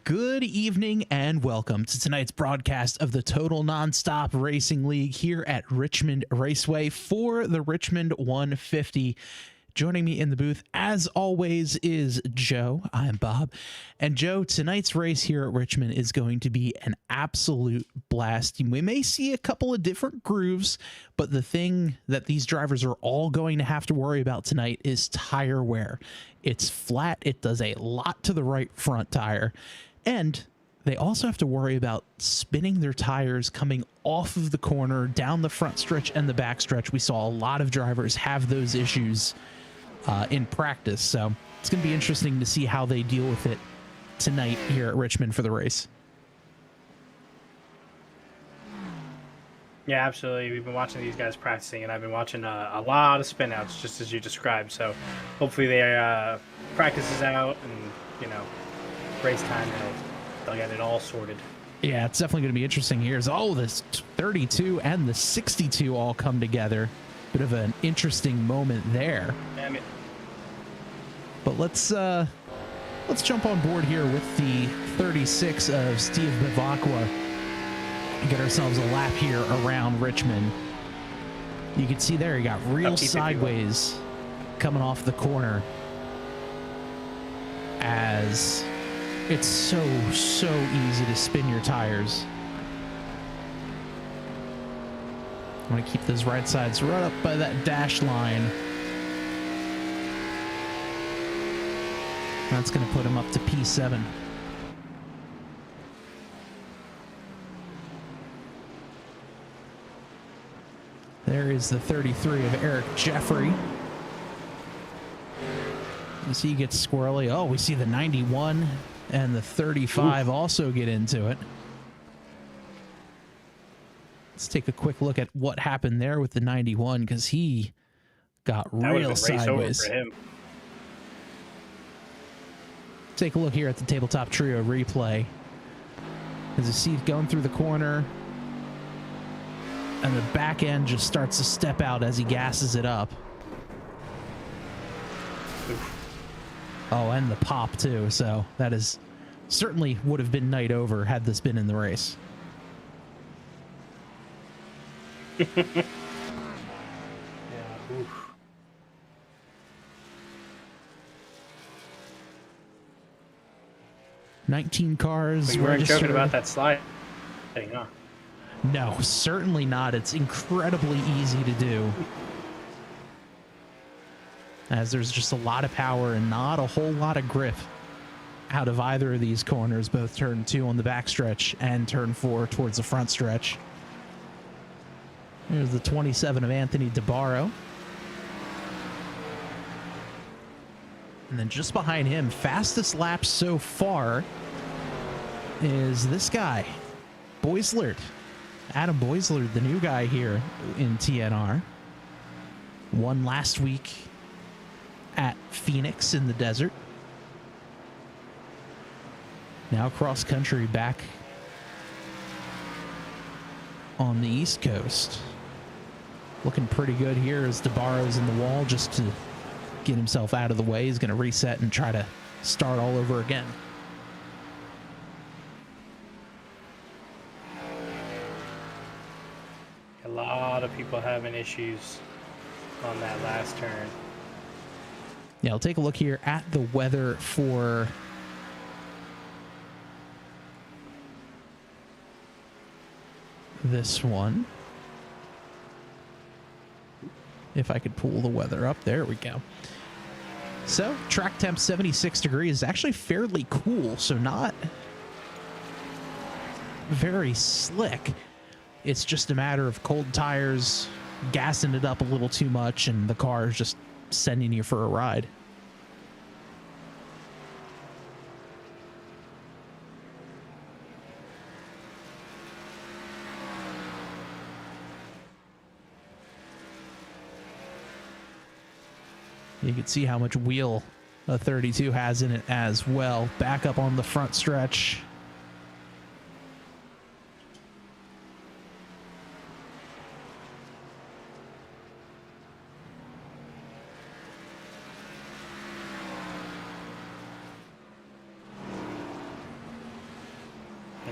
Good evening and welcome to tonight's broadcast of the Total Nonstop Racing League here at Richmond Raceway for the Richmond 150. Joining me in the booth, as always, is Joe. I'm Bob. And Joe, tonight's race here at Richmond is going to be an absolute blast. We may see a couple of different grooves, but the thing that these drivers are all going to have to worry about tonight is tire wear. It's flat. It does a lot to the right front tire. And they also have to worry about spinning their tires coming off of the corner, down the front stretch and the back stretch. We saw a lot of drivers have those issues in practice. So it's going to be interesting to see how they deal with it tonight here at Richmond for the race. Yeah, absolutely. We've been watching these guys practicing, and I've been watching a lot of spin outs, just as you described. So hopefully their practice is out, and, race time, they'll get it all sorted. Yeah, it's definitely going to be interesting here. This 32 and the 62 all come together. Bit of an interesting moment there. Yeah, but let's jump on board here with the 36 of Steve Bivacqua and get ourselves a lap here around Richmond. You can see there he got real sideways coming off the corner, as it's so easy to spin your tires. I'm going to keep those right sides right up by that dash line. That's going to put him up to P7. There is the 33 of Eric Jeffrey. As he gets squirrely. Oh, we see the 91 and the 35 also get into it. Let's take a quick look at what happened there with the 91, because he got real sideways. For him. Take a look here at the tabletop trio replay. As you see going through the corner, and the back end just starts to step out as he gasses it up. Oh, and the pop too. So that is certainly would have been night over had this been in the race. Yeah. Oof. $19 cars. You weren't joking about that slide thing, huh? No, certainly not. It's incredibly easy to do, as there's just a lot of power and not a whole lot of grip out of either of these corners, both turn 2 on the back stretch and turn 4 towards the front stretch. Here's the 27 of Anthony DeBarro. And then just behind him, fastest lap so far, is this guy, Boislard. Adam Boislard, the new guy here in TNR. Won last week at Phoenix in the desert. Now cross country back on the East Coast. Looking pretty good here as DeBarro's in the wall just to get himself out of the way. He's going to reset and try to start all over again. A lot of people having issues on that last turn. Yeah, I'll take a look here at the weather for this one. If I could pull the weather up. There we go. So, track temp 76 degrees. Actually fairly cool, so not very slick. It's just a matter of cold tires, gassing it up a little too much, and the car is just sending you for a ride. You can see how much wheel a 32 has in it as well. Back up on the front stretch.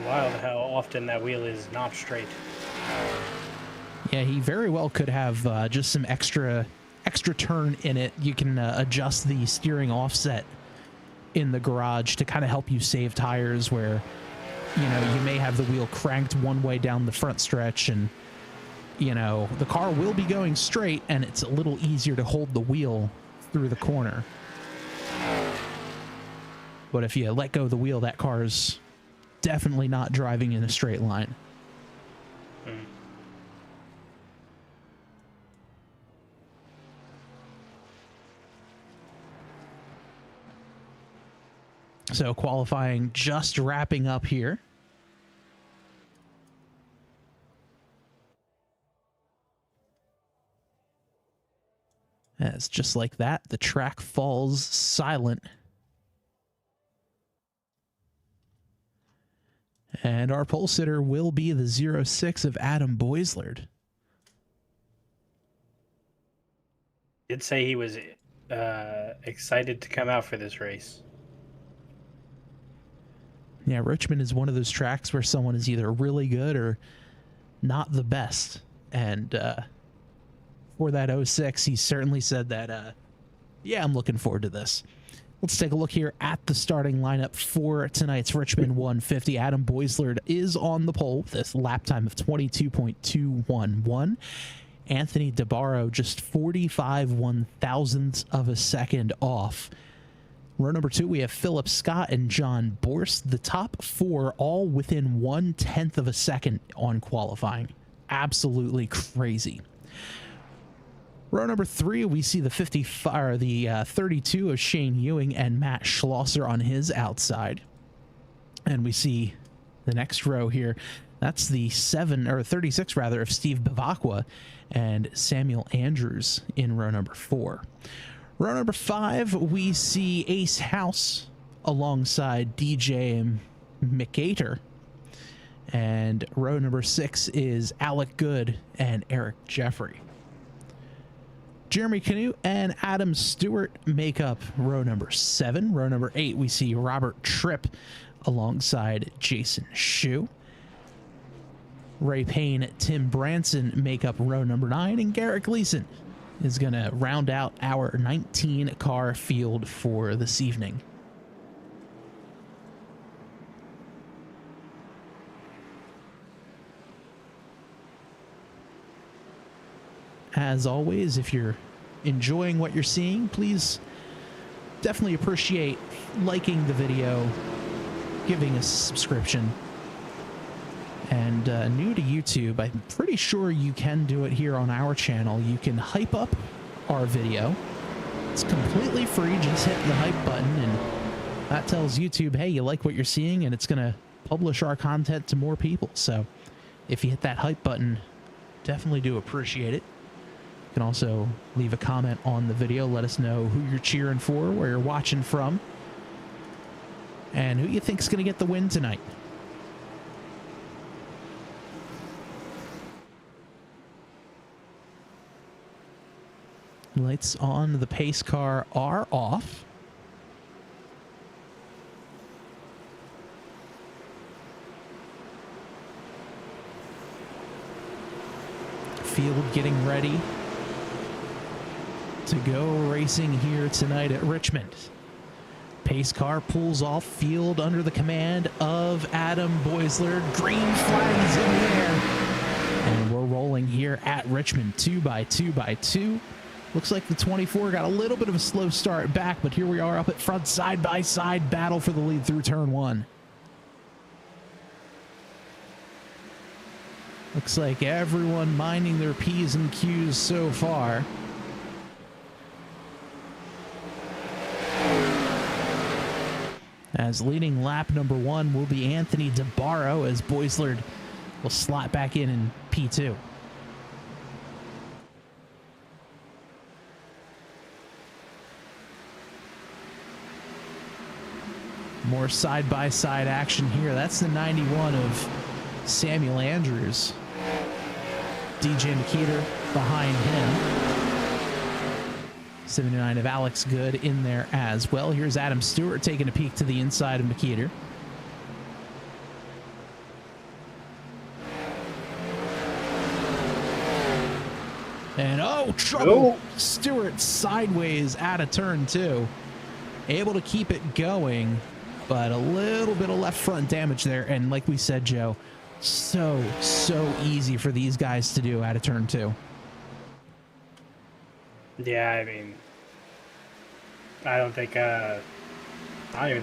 Wild how often that wheel is not straight. Yeah, he very well could have just some extra turn in it. You can adjust the steering offset in the garage to kind of help you save tires, where you may have the wheel cranked one way down the front stretch, and the car will be going straight, and it's a little easier to hold the wheel through the corner. But if you let go of the wheel, that car's definitely not driving in a straight line. So qualifying just wrapping up here. As just like that, the track falls silent. And our pole sitter will be the 06 of Adam Boislard. Did say he was excited to come out for this race. Yeah, Richmond is one of those tracks where someone is either really good or not the best. And for that 06, he certainly said that, yeah, I'm looking forward to this. Let's take a look here at the starting lineup for tonight's Richmond 150. Adam Boislard is on the pole with this lap time of 22.211. Anthony DeBarro just 45 one-thousandths of a second off. Row number 2, we have Philip Scott and John Borst. The top 4 all within 1/10 of a second on qualifying. Absolutely crazy. Row number 3, we see the 32 of Shane Ewing and Matt Schlosser on his outside. And we see the next row here. That's the 36 rather of Steve Bavacqua and Samuel Andrews in row number 4. Row number 5, we see Ace House alongside DJ McGator. And row number 6 is Alec Good and Eric Jeffrey. Jeremy Canute and Adam Stewart make up row number 7. Row number 8, we see Robert Tripp alongside Jason Shue. Ray Payne, Tim Branson make up row number 9, and Garrett Gleason is going to round out our 19-car field for this evening. As always, if you're enjoying what you're seeing, please definitely appreciate liking the video, giving us a subscription. And new to YouTube, I'm pretty sure you can do it here on our channel. You can hype up our video. It's completely free. Just hit the hype button, and that tells YouTube, hey, you like what you're seeing, and it's going to publish our content to more people. So if you hit that hype button, definitely do appreciate it. You can also leave a comment on the video. Let us know who you're cheering for, where you're watching from, and who you think is going to get the win tonight. Lights on the pace car are off. Field getting ready to go racing here tonight at Richmond. Pace car pulls off, field under the command of Adam Boislard. Green flags in the air. And we're rolling here at Richmond, 2x2x2. Looks like the 24 got a little bit of a slow start back, but here we are up at front, side-by-side battle for the lead through turn 1. Looks like everyone minding their P's and Q's so far. As leading lap number 1 will be Anthony DeBarro, as Boislard will slot back in P2. More side-by-side action here. That's the 91 of Samuel Andrews. DJ McKeeter behind him. 79 of Alex Good in there as well. Here's Adam Stewart taking a peek to the inside of McKeeter. And oh, trouble! Oh. Stewart sideways out of turn 2. Able to keep it going, but a little bit of left front damage there. And like we said, Joe, so easy for these guys to do out of turn 2. Yeah, I mean, I don't even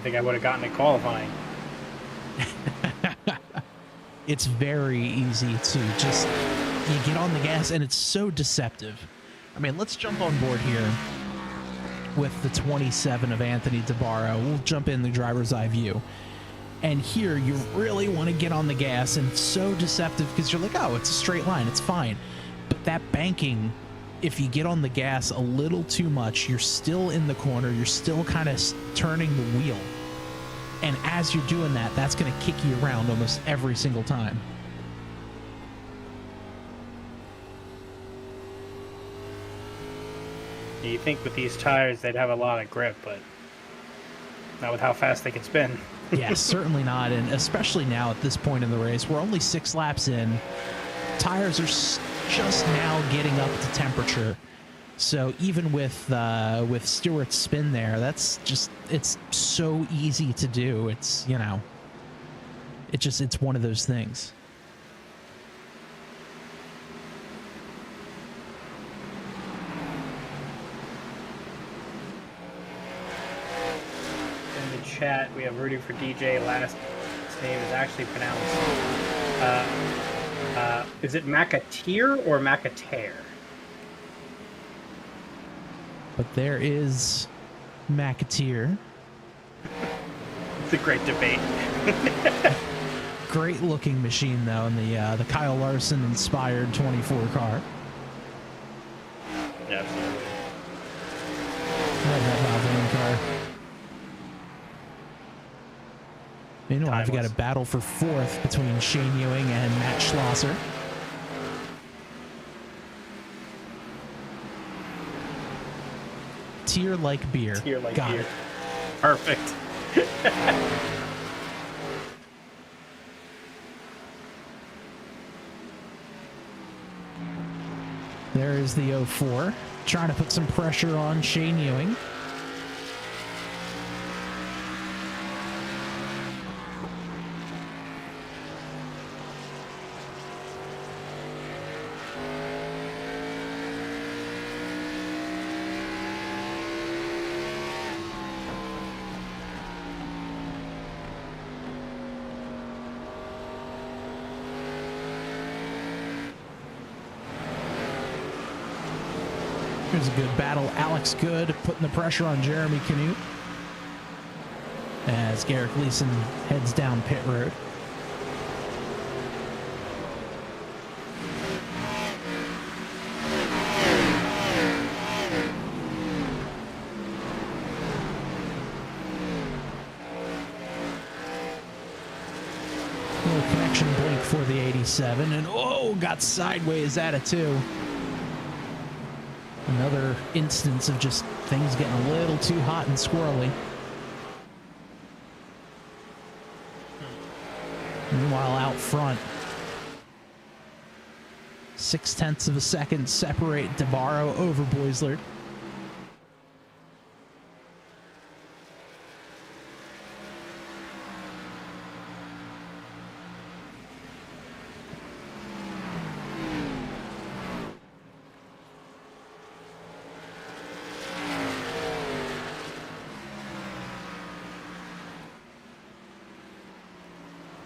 think I would have gotten it qualifying. it's very easy to just, you get on the gas and it's so deceptive. I mean, let's jump on board here with the 27 of Anthony DeBarro. We'll jump in the driver's eye view. And here you really want to get on the gas, and it's so deceptive because you're like, oh, it's a straight line, it's fine. But that banking, if you get on the gas a little too much, you're still in the corner, you're still kind of turning the wheel. And as you're doing that, that's going to kick you around almost every single time. You think with these tires they'd have a lot of grip, but not with how fast they can spin. Yeah, certainly not. And especially now at this point in the race, we're only 6 laps in. Tires are just now getting up to temperature. So even with Stewart's spin there, that's just, it's so easy to do. It's, you know, it's one of those things. In the chat, we have rooting for DJ. Last name is actually pronounced, is it McAteer or McAteer? But there is McAteer. It's a great debate. Great looking machine though, in the Kyle Larson inspired 24 car. Yeah, absolutely. Love that Valvoline car. Meanwhile, I've got a battle for 4th between Shane Ewing and Matt Schlosser. Tier like beer. Tier like Got beer. it. Perfect. There is the 04, trying to put some pressure on Shane Ewing. Here's a good battle. Alex Good putting the pressure on Jeremy Canute as Garrett Gleason heads down pit road. Little connection blink for the 87, and oh, got sideways at it too. Another instance of just things getting a little too hot and squirrely. Meanwhile, out front, 0.6 of a second separate DeBarro over Boisler.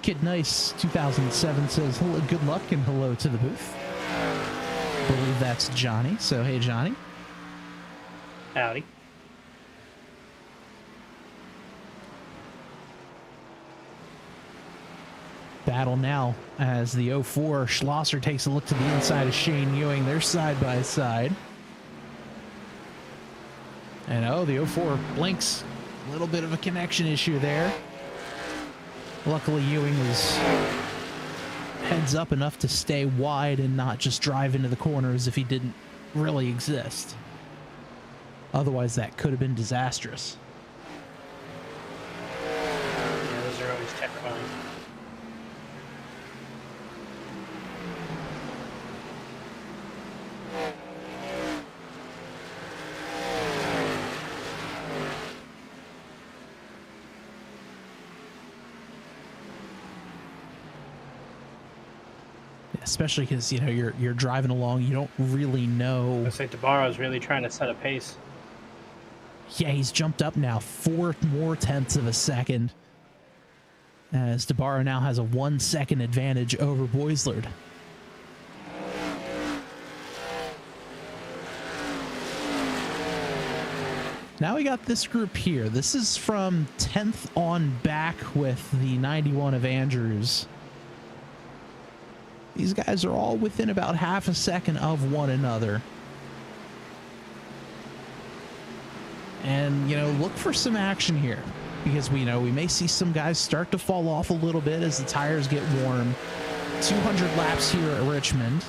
Kid Nice 2007 says hello, good luck, and hello to the booth. I believe that's Johnny. So hey, Johnny. Howdy. Battle now as the 04 Schlosser takes a look to the inside of Shane Ewing. They're side by side. And oh, the 04 blinks. A little bit of a connection issue there. Luckily, Ewing was heads up enough to stay wide and not just drive into the corners if he didn't really exist. Otherwise, that could have been disastrous. Yeah, those are always terrifying. Especially because, you know, you're driving along, you don't really know. Looks like DeBarro's really trying to set a pace. Yeah, he's jumped up now 4 more tenths of a second. as DeBarro now has a 1 second advantage over Boislard. Now we got this group here. This is from 10th on back with the 91 of Andrews. These guys are all within about half a second of one another. And, you know, look for some action here, because we may see some guys start to fall off a little bit as the tires get warm. 200 laps here at Richmond.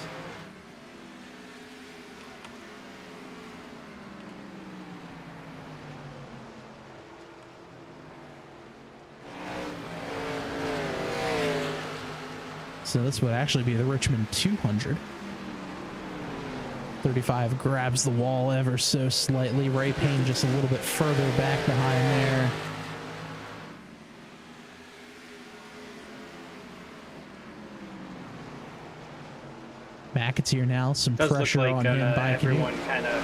So this would actually be the Richmond 200. 35 grabs the wall ever so slightly. Ray Payne just a little bit further back behind there. McAteer now, some pressure on him by everyone kind of.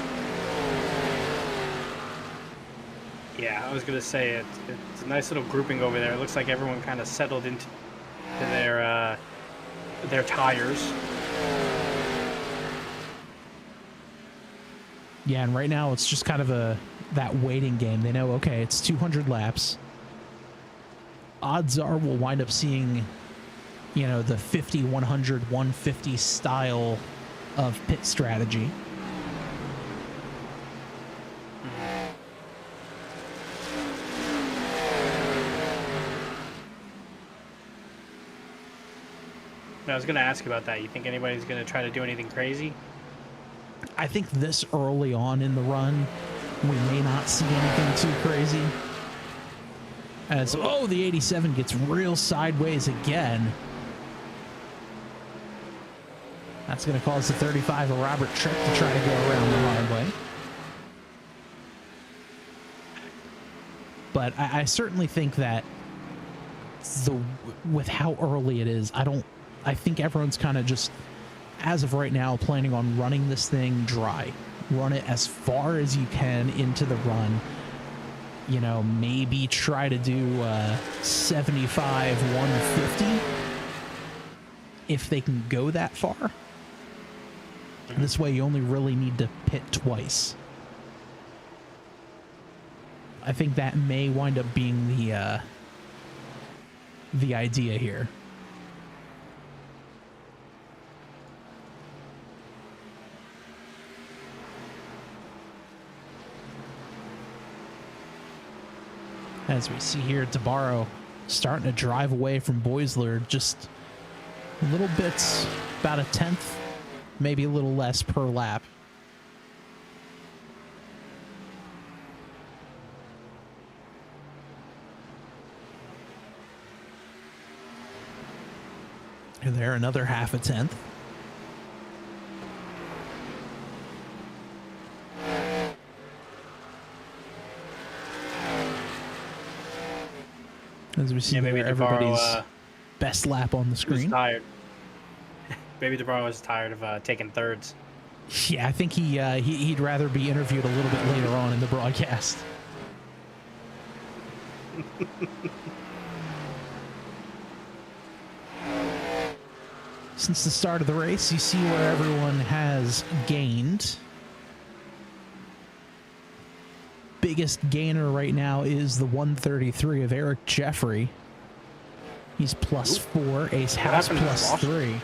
Yeah, I was gonna say it's a nice little grouping over there. It looks like everyone kind of settled into their tires. Yeah, and right now it's just kind of that waiting game. They know, okay, it's 200 laps. Odds are we'll wind up seeing, you know, the 50, 100, 150 style of pit strategy. I was going to ask about that. You think anybody's going to try to do anything crazy? I think this early on in the run, we may not see anything too crazy. As, the 87 gets real sideways again. That's going to cause the 35 of Robert Trick to try to go around the hard way. But I certainly think that with how early it is, I think everyone's kind of just, as of right now, planning on running this thing dry. Run it as far as you can into the run. You know, maybe try to do 75, 150 if they can go that far. This way you only really need to pit twice. I think that may wind up being the idea here. As we see here, DeBarro starting to drive away from Boislard, just little bits, about a tenth, maybe a little less per lap. And there, another half a tenth. As we see there, everybody's best lap on the screen. Tired. Maybe DeBarro was tired of taking thirds. Yeah, I think he'd rather be interviewed a little bit later on in the broadcast. Since the start of the race, you see where everyone has gained. Biggest gainer right now is the 133 of Eric Jeffrey. He's +4. Ace House +3.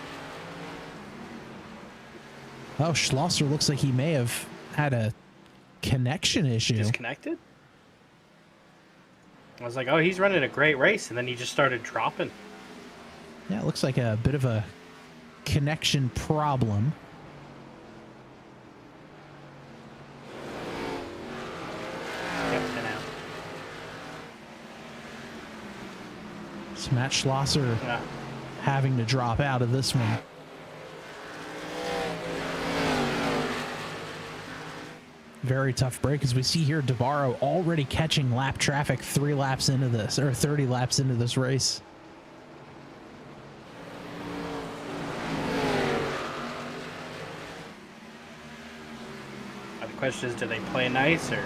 Oh, Schlosser looks like he may have had a connection issue. Disconnected? I was like, oh, he's running a great race, and then he just started dropping. Yeah, it looks like a bit of a connection problem. So Matt Schlosser having to drop out of this one. Very tough break, as we see here DeBarro already catching lap traffic 3 laps into this, or 30 laps into this race. The question is, do they play nice or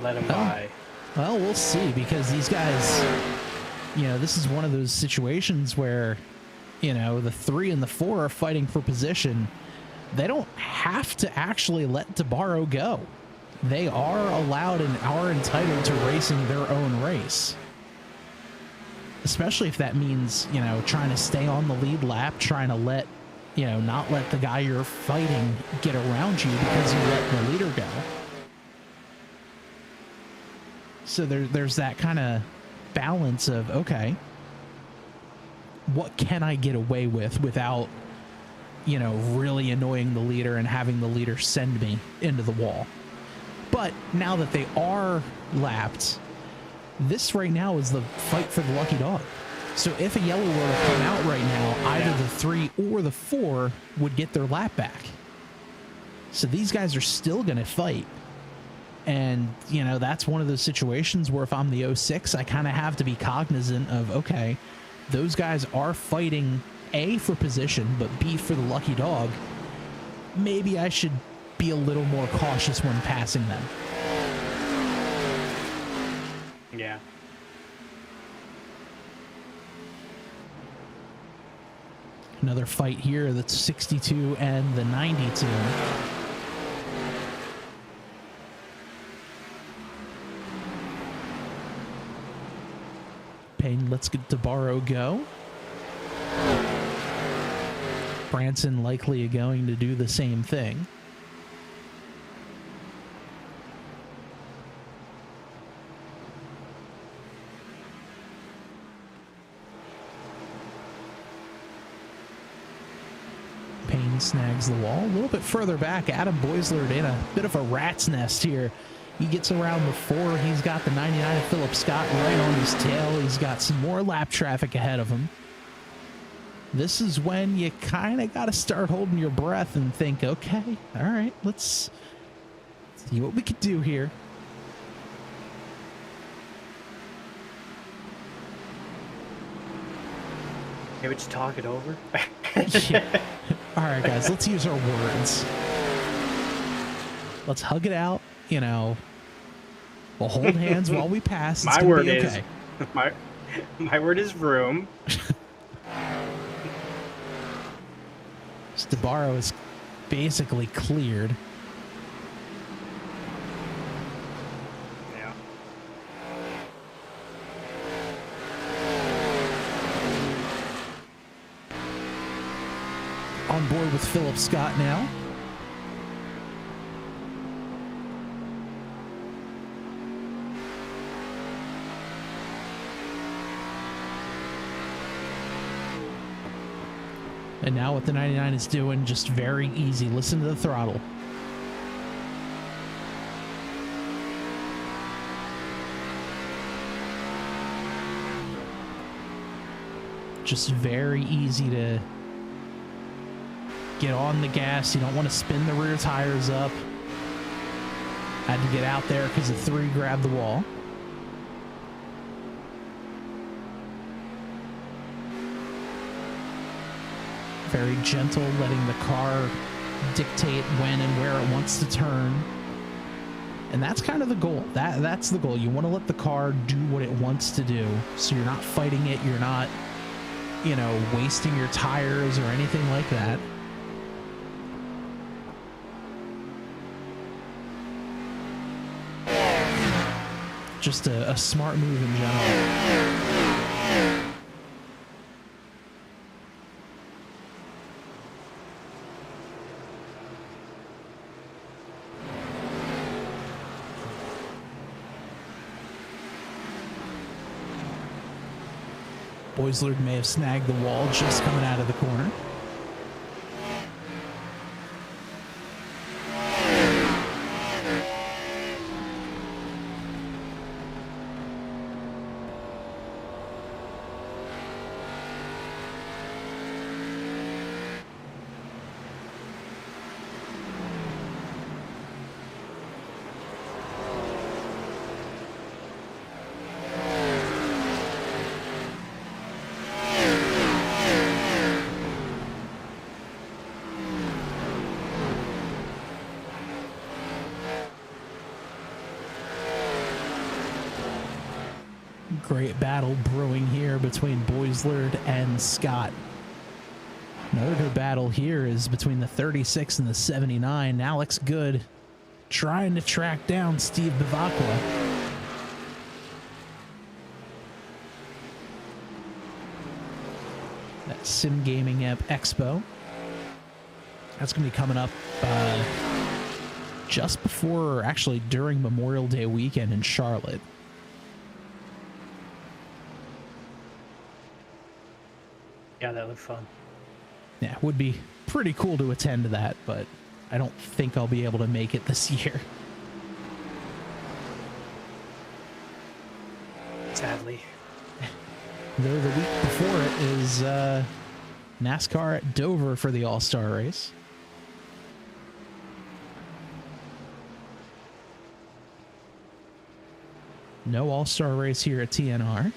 let him by? Well, we'll see, because these guys, this is one of those situations where, the 3 and the 4 are fighting for position. They don't have to actually let DeBarro go. They are allowed and are entitled to racing their own race. Especially if that means, trying to stay on the lead lap, trying to not let the guy you're fighting get around you because you let the leader go. So there's that kind of balance of, okay, what can I get away with without, really annoying the leader and having the leader send me into the wall. But now that they are lapped, this right now is the fight for the lucky dog. So if a yellow were to come out right now, either the 3 or the 4 would get their lap back. So these guys are still going to fight. And, that's one of those situations where if I'm the 06, I kind of have to be cognizant of, okay, those guys are fighting A, for position, but B, for the lucky dog. Maybe I should be a little more cautious when passing them. Yeah. Another fight here, that's 62 and the 92. Payne lets DeBarro go. Branson likely going to do the same thing. Payne snags the wall. A little bit further back, Adam Boislard in a bit of a rat's nest here. He gets around the 4. He's got the 99 of Philip Scott right on his tail. He's got some more lap traffic ahead of him. This is when you kind of got to start holding your breath and think, okay, all right, let's see what we could do here. Hey, would you talk it over? Yeah. All right, guys, let's use our words. Let's hug it out, We'll hold hands while we pass. It's My word be is okay. my word is room. DeBarro is basically cleared. Yeah. On board with Philip Scott now. And now what the 99 is doing, just very easy. Listen to the throttle. Just very easy to get on the gas. You don't want to spin the rear tires up. Had to get out there because the 3 grabbed the wall. Very gentle, letting the car dictate when and where it wants to turn. And that's kind of the goal. That's the goal. You want to let the car do what it wants to do. So you're not fighting it. You're not, wasting your tires or anything like that. Just a smart move in general. Boislard may have snagged the wall just coming out of the corner. Great battle brewing here between Boislard and Scott. Another good battle here is between the 36 and the 79. Alex Good trying to track down Steve Bivacqua. That Sim Gaming Expo. That's going to be coming up just before, or actually during Memorial Day weekend in Charlotte. Yeah, that looked fun. Yeah, it would be pretty cool to attend that, but I don't think I'll be able to make it this year. Sadly. Though the week before it is NASCAR at Dover for the All-Star race. No All-Star race here at TNR.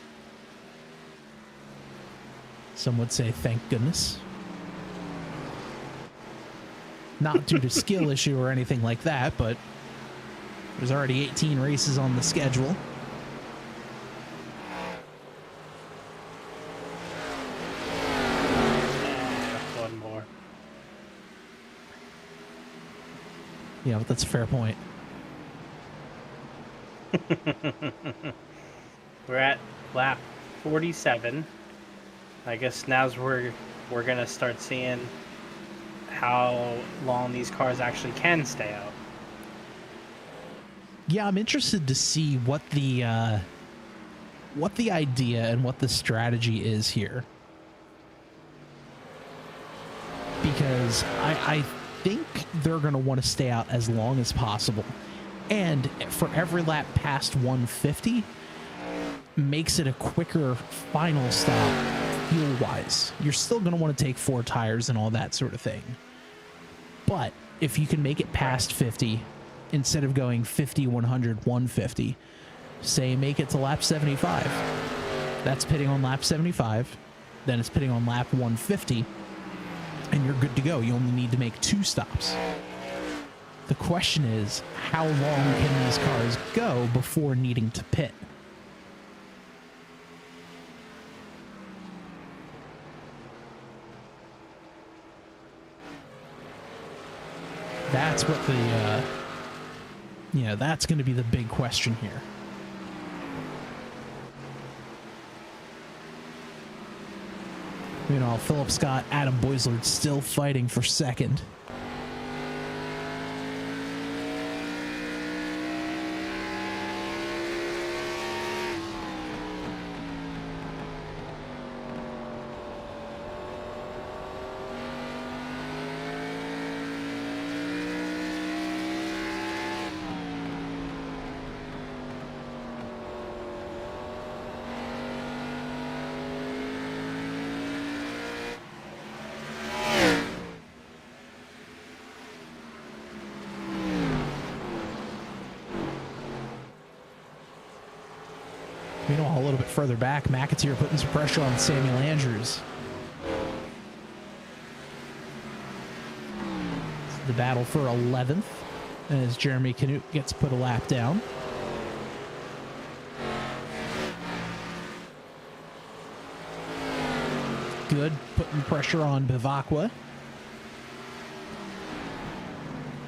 Some would say thank goodness. Not due to skill issue or anything like that, but there's already 18 races on the schedule. One more. Yeah, but that's a fair point. We're at lap 47. I guess now's where we're gonna start seeing how long these cars actually can stay out. Yeah, I'm interested to see what the idea and what the strategy is here, because I think they're going to want to stay out as long as possible, and for every lap past 150 makes it a quicker final stop fuel wise. You're still going to want to take 4 tires and all that sort of thing, but if you can make it past 50 instead of going 50, 100, 150, say make it to lap 75. That's pitting on lap 75. Then it's pitting on lap 150. And you're good to go. You only need to make 2 stops. The question is, how long can these cars go before needing to pit? That's what the... yeah, that's going to be the big question here. Meanwhile, Philip Scott, Adam Boislard still fighting for second. Meanwhile, a little bit further back, McAteer putting some pressure on Samuel Andrews. The battle for 11th as Jeremy Canute gets put a lap down. Good, putting pressure on Bivacqua.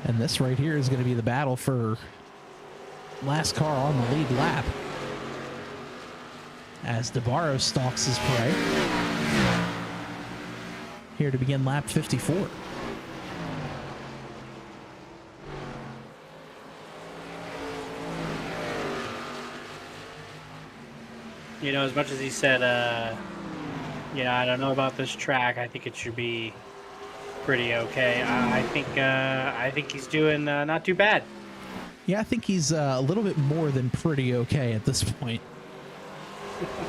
And this right here is going to be the battle for last car on the lead lap, as DeBarros stalks his prey. Here to begin lap 54. You know, as much as he said, I don't know about this track. I think it should be pretty okay. I think he's doing not too bad. Yeah, I think he's a little bit more than pretty okay at this point.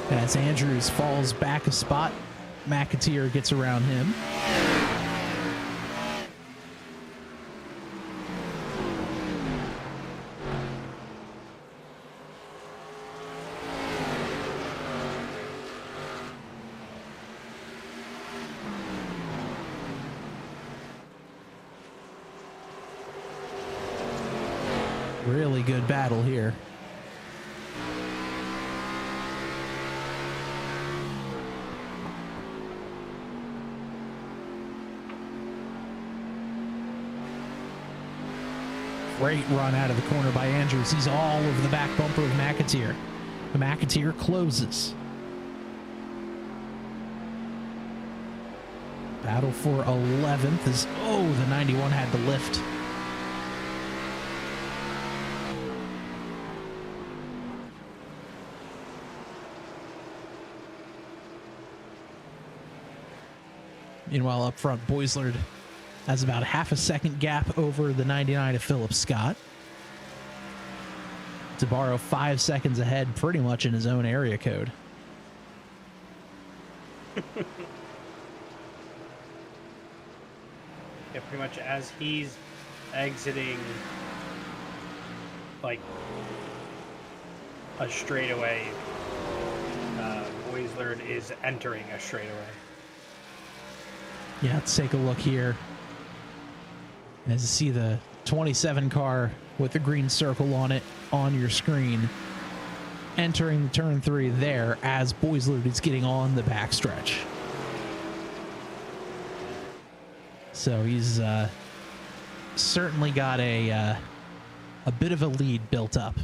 As Andrews falls back a spot, McAteer gets around him. Really good battle here. Great run out of the corner by Andrews. He's all over the back bumper of McAteer. McAteer closes. Battle for 11th is, the 91 had to lift. Meanwhile, up front, Boislard has about half a second gap over the 99 of Philip Scott. DeBarro 5 seconds ahead, pretty much in his own area code. Yeah, pretty much as he's exiting like a straightaway, Boislard is entering a straightaway. Yeah, let's take a look here. As you see the 27 car with the green circle on it on your screen, entering the turn 3 there as Boislard is getting on the backstretch. So he's certainly got a bit of a lead built up.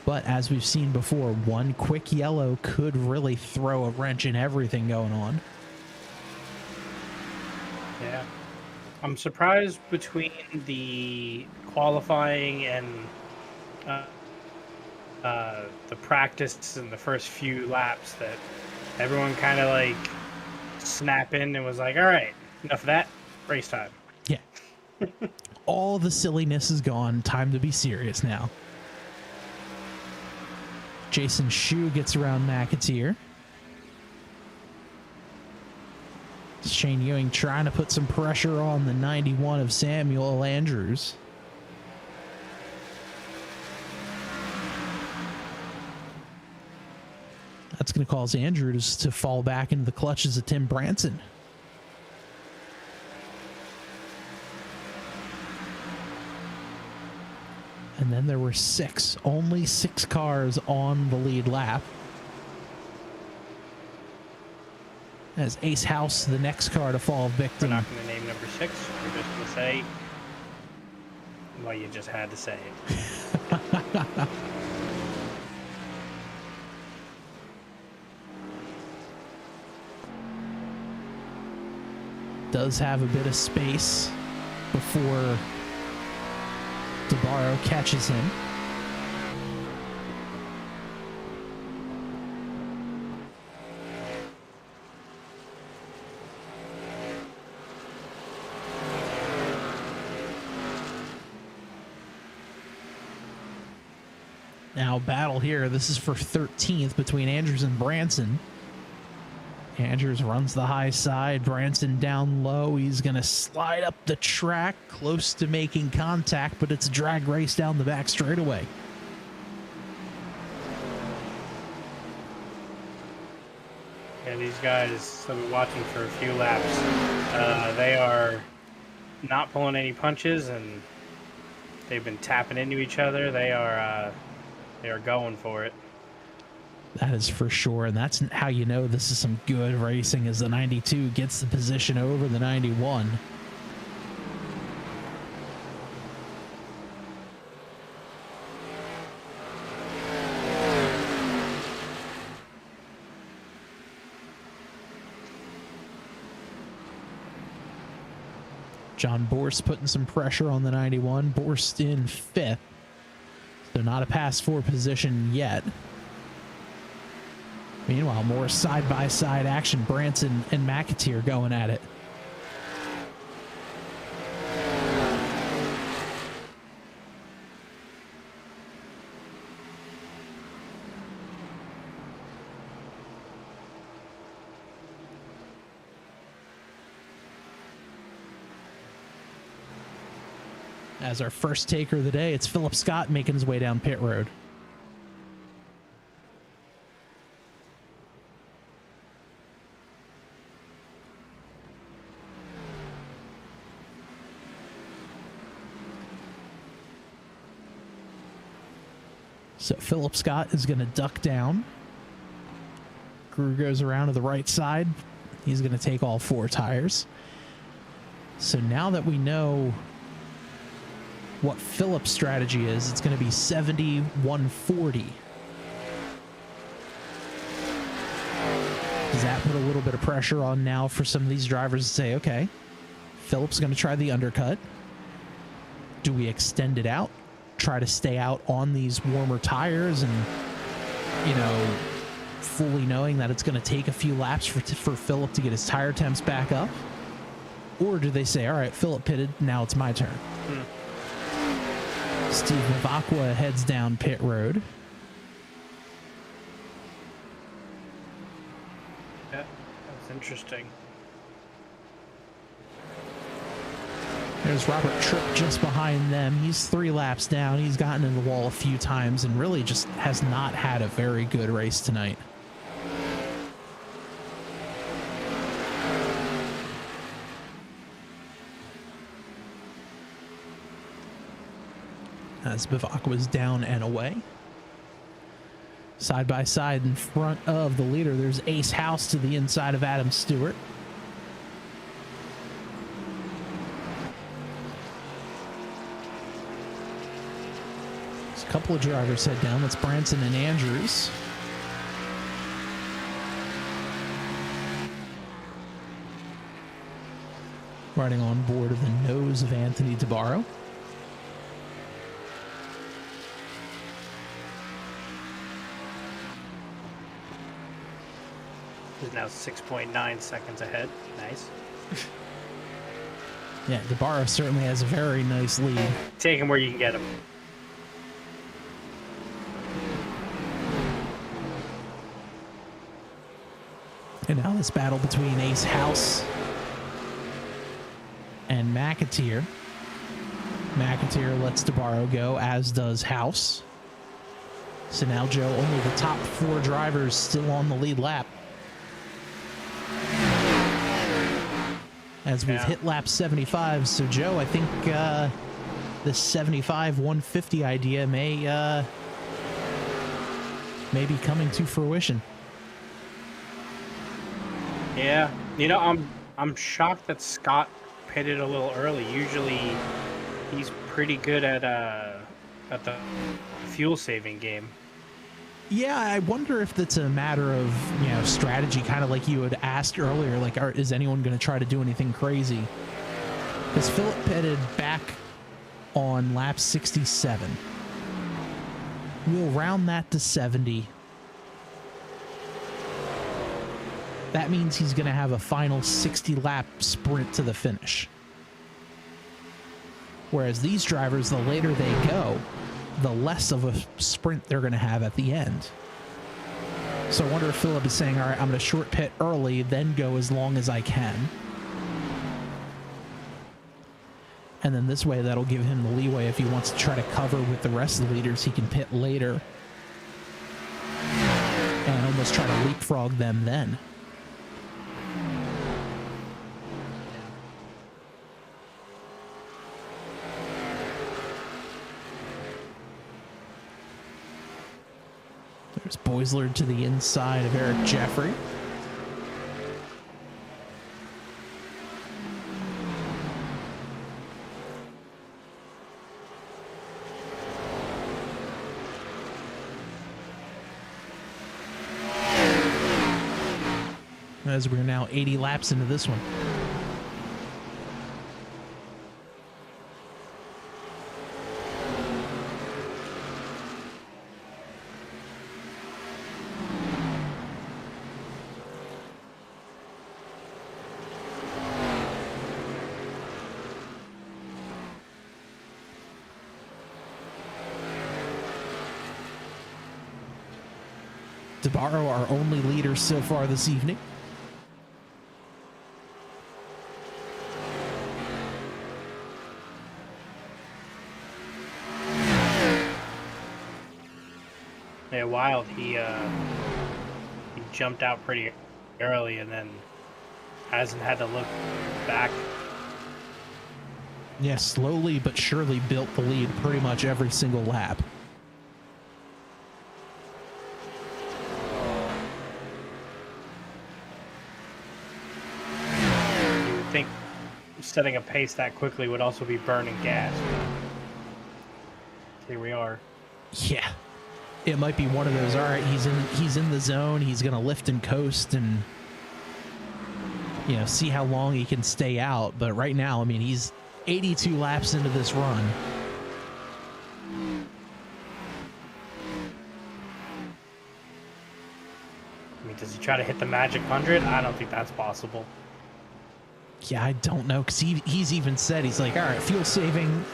But as we've seen before, one quick yellow could really throw a wrench in everything going on. Yeah. I'm surprised between the qualifying and the practice in the first few laps that everyone kind of like snapped in and was like, all right, enough of that, race time. Yeah. All the silliness is gone. Time to be serious now. Jason Shue gets around McAteer. Shane Ewing trying to put some pressure on the 91 of Samuel Andrews. That's going to cause Andrews to fall back into the clutches of Tim Branson. And then there were only six cars on the lead lap. As Ace House, the next car to fall victim. We're not going to name number 6. We're just going to say, well, you just had to say it. Does have a bit of space before DeBarro catches him. Now battle here. This is for 13th between Andrews and Branson. Andrews runs the high side. Branson down low. He's going to slide up the track close to making contact, but it's a drag race down the back straightaway. Yeah, these guys I've been watching for a few laps. They are not pulling any punches, and they've been tapping into each other. They are going for it. That is for sure, and that's how you know this is some good racing, as the 92 gets the position over the 91. John Borst putting some pressure on the 91. Borst in 5th, so not a pass for position yet. Meanwhile, more side-by-side action. Branson and McAteer going at it. As our first taker of the day, it's Philip Scott making his way down pit road. So Philip Scott is going to duck down. Crew goes around to the right side. He's going to take all 4 tires. So now that we know what Philip's strategy is. It's going to be 70-140. Does that put a little bit of pressure on now for some of these drivers to say, okay, Philip's going to try the undercut. Do we extend it out? Try to stay out on these warmer tires and, fully knowing that it's going to take a few laps for Philip to get his tire temps back up? Or do they say, all right, Philip pitted, now it's my turn? Steve Mavacqua heads down pit road. Yeah, that's interesting. There's Robert Tripp just behind them. He's 3 laps down. He's gotten in the wall a few times and really just has not had a very good race tonight. As Bivak was down and away. Side by side in front of the leader, there's Ace House to the inside of Adam Stewart. There's a couple of drivers head down. That's Branson and Andrews. Riding on board of the nose of Anthony DeBarro. Is now 6.9 seconds ahead. Nice. Yeah, DeBarro certainly has a very nice lead. Take him where you can get him. And now this battle between Ace House and McAteer. McAteer lets DeBarro go, as does House. So now, Joe, only the top 4 drivers still on the lead lap. As we've hit lap 75. So, Joe, I think this 75-150 idea may be coming to fruition. Yeah, I'm shocked that Scott pitted a little early. Usually, he's pretty good at the fuel saving game. Yeah, I wonder if that's a matter of, strategy, kind of like you had asked earlier, like, is anyone going to try to do anything crazy? Because Philip pitted back on lap 67. We'll round that to 70. That means he's going to have a final 60-lap sprint to the finish. Whereas these drivers, the later they go, the less of a sprint they're going to have at the end. So I wonder if Philip is saying, all right, I'm going to short pit early, then go as long as I can. And then this way, that'll give him the leeway if he wants to try to cover with the rest of the leaders. He can pit later and almost try to leapfrog them then. There's Boisler to the inside of Eric Jeffrey. As we're now 80 laps into this one. DeBarro, our only leader so far this evening. Yeah, Wild, he jumped out pretty early and then hasn't had to look back. Yeah, slowly but surely built the lead pretty much every single lap. You would think setting a pace that quickly would also be burning gas. here we are. Yeah. It might be one of those, all right, he's in the zone, he's going to lift and coast and, you know, see how long he can stay out. But right now, I mean, he's 82 laps into this run. I mean, does he try to hit the magic 100? I don't think that's possible. Yeah, I don't know, because he's even said, he's like, all right, fuel saving,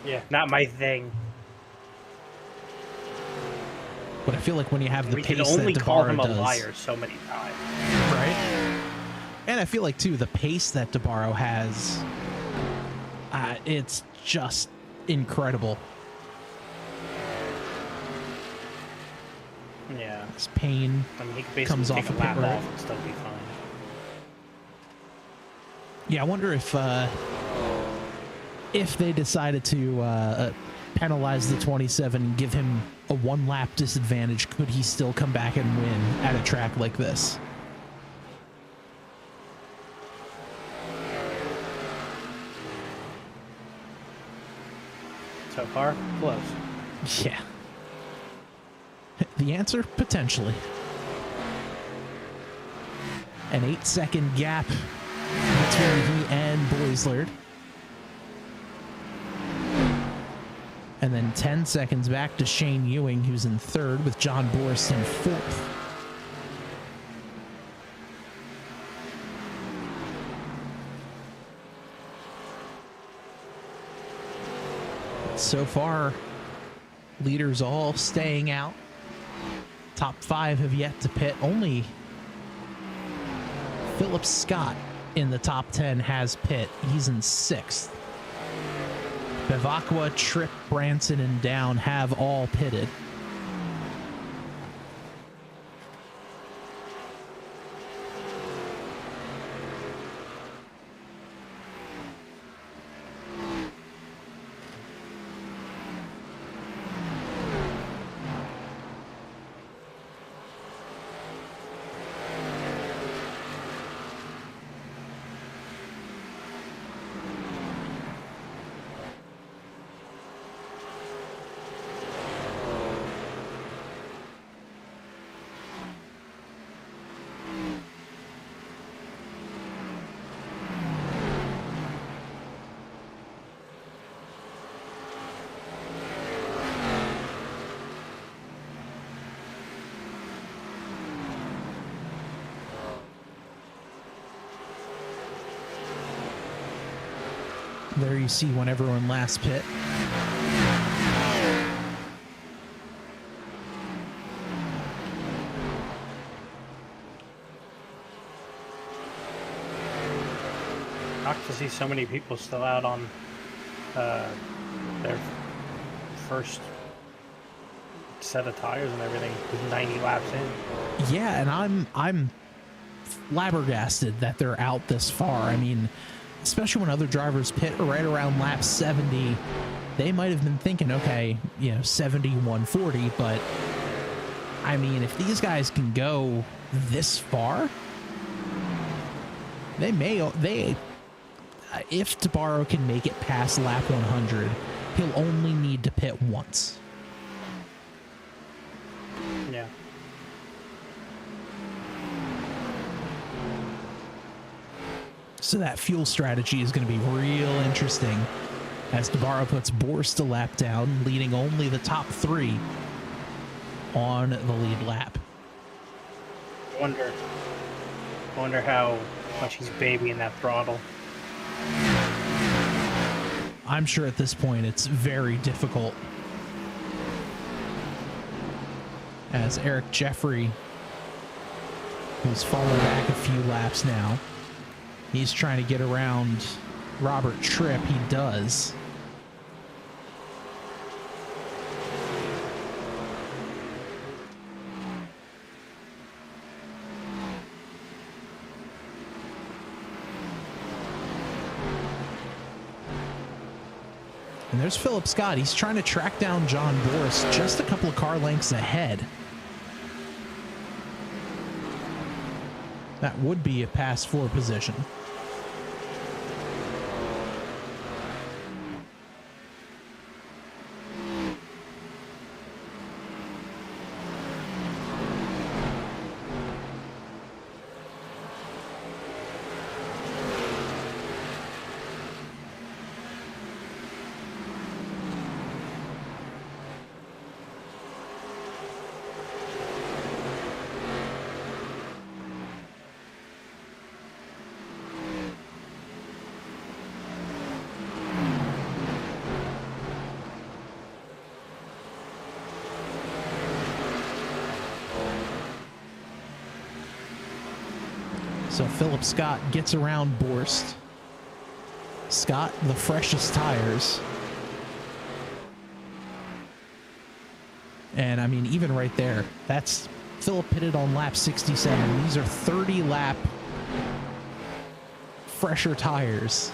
Yeah, not my thing. But I feel like when you have the we pace can only that call him Debarro a does, liar so many times. right? And I feel like too the pace that Debarro has, it's just incredible. Yeah, His pain I mean, he could basically comes take off a a pit lap road. off and still be fine. Yeah, I wonder if they decided to penalize the 27 and give him a 1 lap disadvantage, could he still come back and win at a track like this? So far, close. Yeah. The answer, potentially. An 8-second gap between he and Boislard. And then 10 seconds back to Shane Ewing, who's in 3rd, with John Borst in 4th. So far, leaders all staying out. Top 5 have yet to pit. Only Philip Scott in the top 10 has pit. He's in 6th. Bevacqua, Tripp, Branson, and Down have all pitted. There you see when everyone last pit. Shocked to see so many people still out on their first set of tires and everything with 90 laps in. Yeah, and I'm flabbergasted that they're out this far. I mean, especially when other drivers pit right around lap 70, they might have been thinking, okay, you know, 70, 140, but I mean, if these guys can go this far, if Debarro can make it past lap 100, he'll only need to pit once. Yeah. So that fuel strategy is going to be real interesting as Debarro puts Borst a lap down, leading only the top 3 on the lead lap. I wonder how much he's babying that throttle. I'm sure at this point it's very difficult. As Eric Jeffrey, who's fallen back a few laps now, he's trying to get around Robert Tripp. He does. And there's Philip Scott. He's trying to track down John Borst just a couple of car lengths ahead. That would be a pass 4 position. So Philip Scott gets around Borst. Scott, the freshest tires. And I mean, even right there, that's Philip pitted on lap 67. These are 30 lap fresher tires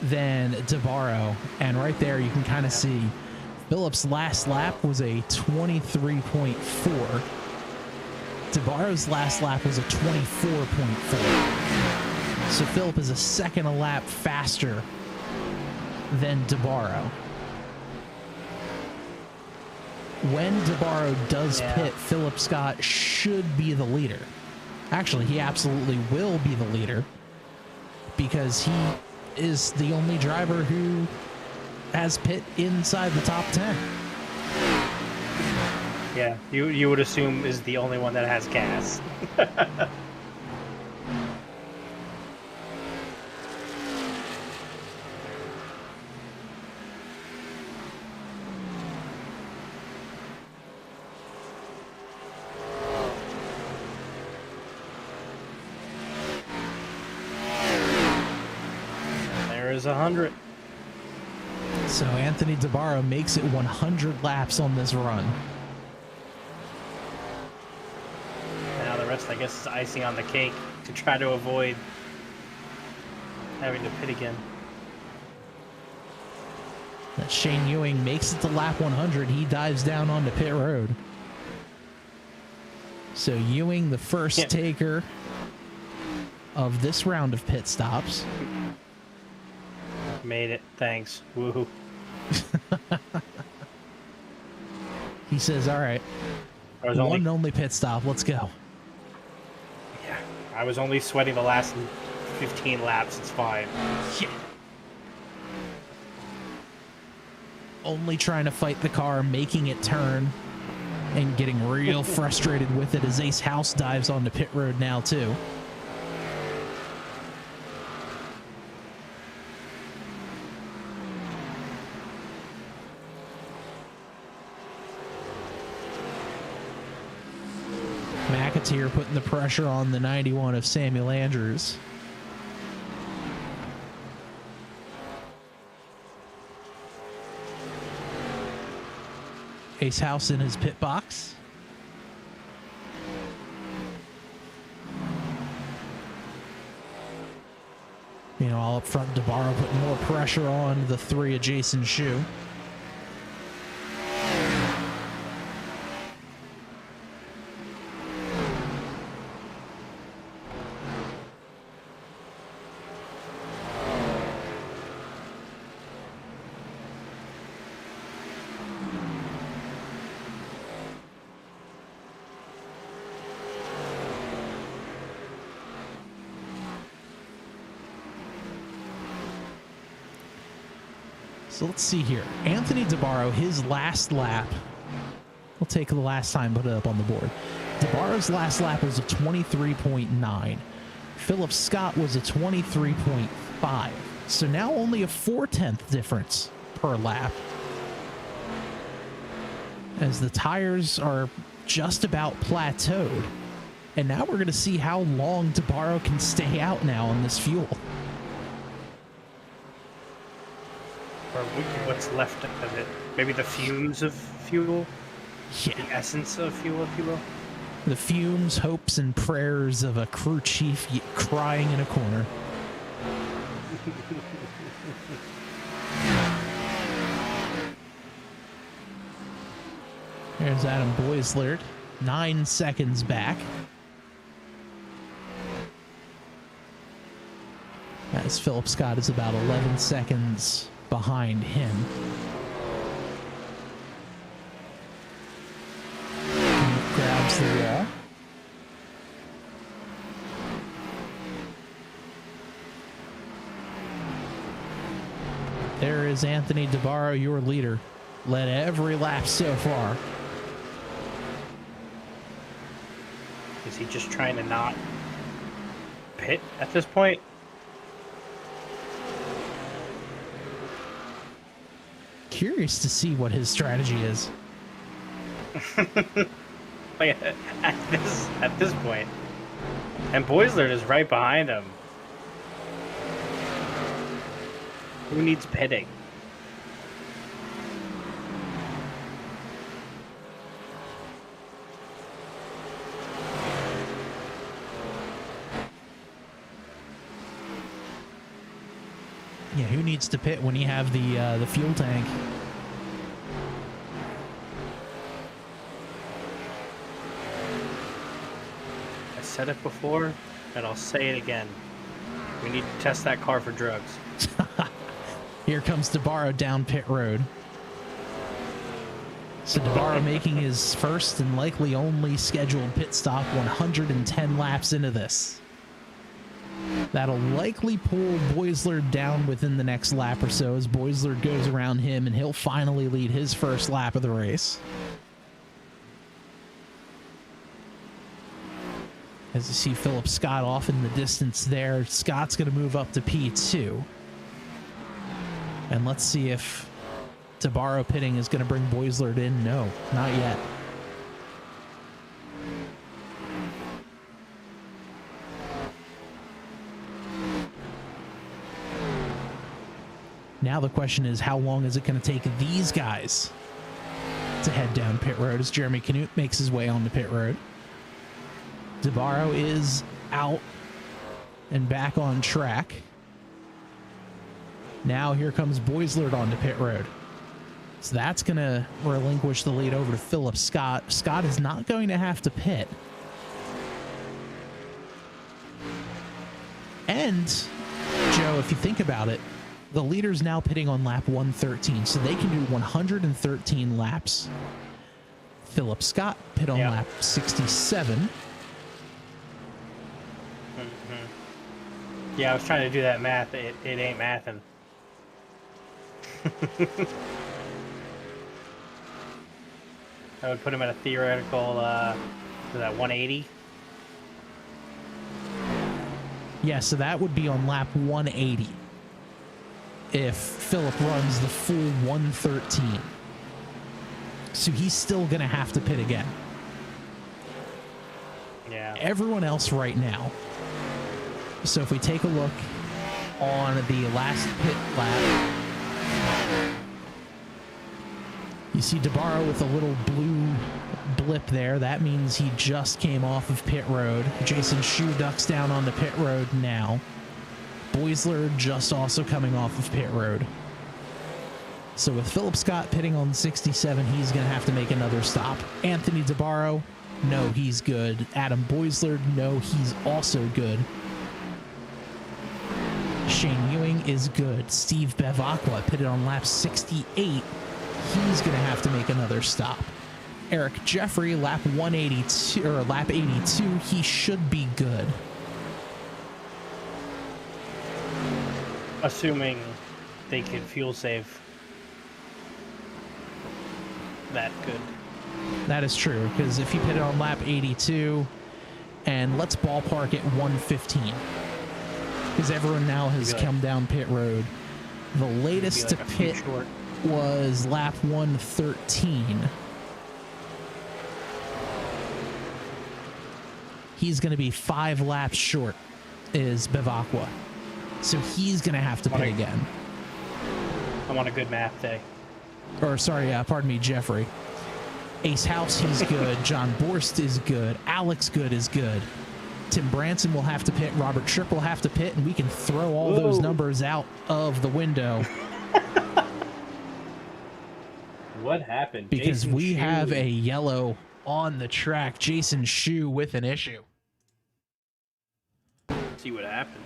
than DeBarro. And right there, you can kind of see Philip's last lap was a 23.4. DeBarro's last lap was a 24.4. So Philip is a second a lap faster than DeBarro. When DeBarro does pit, Philip Scott should be the leader. Actually, he absolutely will be the leader because he is the only driver who has pit inside the top 10. Yeah, you would assume is the only one that has gas. There's 100. So Anthony DeBarro makes it 100 laps on this run. Now the rest, I guess, is icing on the cake to try to avoid having to pit again. Shane Ewing makes it to lap 100. He dives down onto pit road. So Ewing, the first taker of this round of pit stops. Made it. Thanks. Woohoo. He says, all right, one and only pit stop. Let's go. Yeah. I was only sweating the last 15 laps. It's fine. Yeah. Only trying to fight the car, making it turn, and getting real frustrated with it as Ace House dives onto pit road now, too. McAteer putting the pressure on the 91 of Samuel Andrews. Ace House in his pit box. All up front, DeBarro putting more pressure on the 3 of Jason Shu. So let's see here. Anthony DeBarro, his last lap. We'll take the last time, put it up on the board. DeBarro's last lap was a 23.9. Philip Scott was a 23.5. So now only a 4/10 difference per lap. As the tires are just about plateaued. And now we're going to see how long DeBarro can stay out now on this fuel. Or what's left of it. Maybe the fumes of fuel? Yeah. The essence of fuel, if you will? The fumes, hopes, and prayers of a crew chief crying in a corner. There's Adam Boislert, 9 seconds back. As Philip Scott is about 11 seconds behind him. He grabs the wall. There is Anthony DeBarro, your leader. Led every lap so far. Is he just trying to not pit at this point? Curious to see what his strategy is. Like at this point, and Boisler is right behind him. Who needs pitting? Yeah, who needs to pit when you have the fuel tank? I said it before, and I'll say it again. We need to test that car for drugs. Here comes DeBarro down pit road. So DeBarro making his first and likely only scheduled pit stop 110 laps into this. That'll likely pull Boisler down within the next lap or so as Boisler goes around him and he'll finally lead his first lap of the race. As you see Philip Scott off in the distance there, Scott's going to move up to P2. And let's see if DeBarro pitting is going to bring Boisler in. No, not yet. Now the question is, how long is it going to take these guys to head down pit road as Jeremy Canute makes his way onto pit road? DeBarro is out and back on track. Now here comes Boisler onto pit road. So that's going to relinquish the lead over to Philip Scott. Scott is not going to have to pit. And, Joe, if you think about it, the leader's now pitting on lap 113, so they can do 113 laps. Philip Scott pit on lap 67. Yeah, I was trying to do that math. It ain't mathing. I would put him at a theoretical, that 180. Yeah, so that would be on lap 180 if Philip runs the full 113. So he's still going to have to pit again. Yeah. Everyone else right now. So if we take a look on the last pit lap, you see DeBarro with a little blue blip there. That means he just came off of pit road. Jason Shu ducks down onto pit road now. Boisler just also coming off of pit road. So with Philip Scott pitting on 67, he's going to have to make another stop. Anthony DeBarro, no, he's good. Adam Boisler, no, he's also good. Shane Ewing is good. Steve Bevacqua pitted on lap 68. He's going to have to make another stop. Eric Jeffrey, lap 182 or lap 82, he should be good. Assuming they can fuel save that good. That is true, because if he pitted on lap 82, and let's ballpark at 115, because everyone now has come down pit road. The latest to pit was lap 113. He's going to be 5 laps short, is Bevacqua. So he's going to have to pit again. I'm on a good math day. Or, sorry, pardon me, Jeffrey. Ace House, he's good. John Borst is good. Alex Good is good. Tim Branson will have to pit. Robert Tripp will have to pit, and we can throw all those numbers out of the window. What happened? Because Jason we have a yellow on the track. Jason Shu with an issue. Let's see what happened.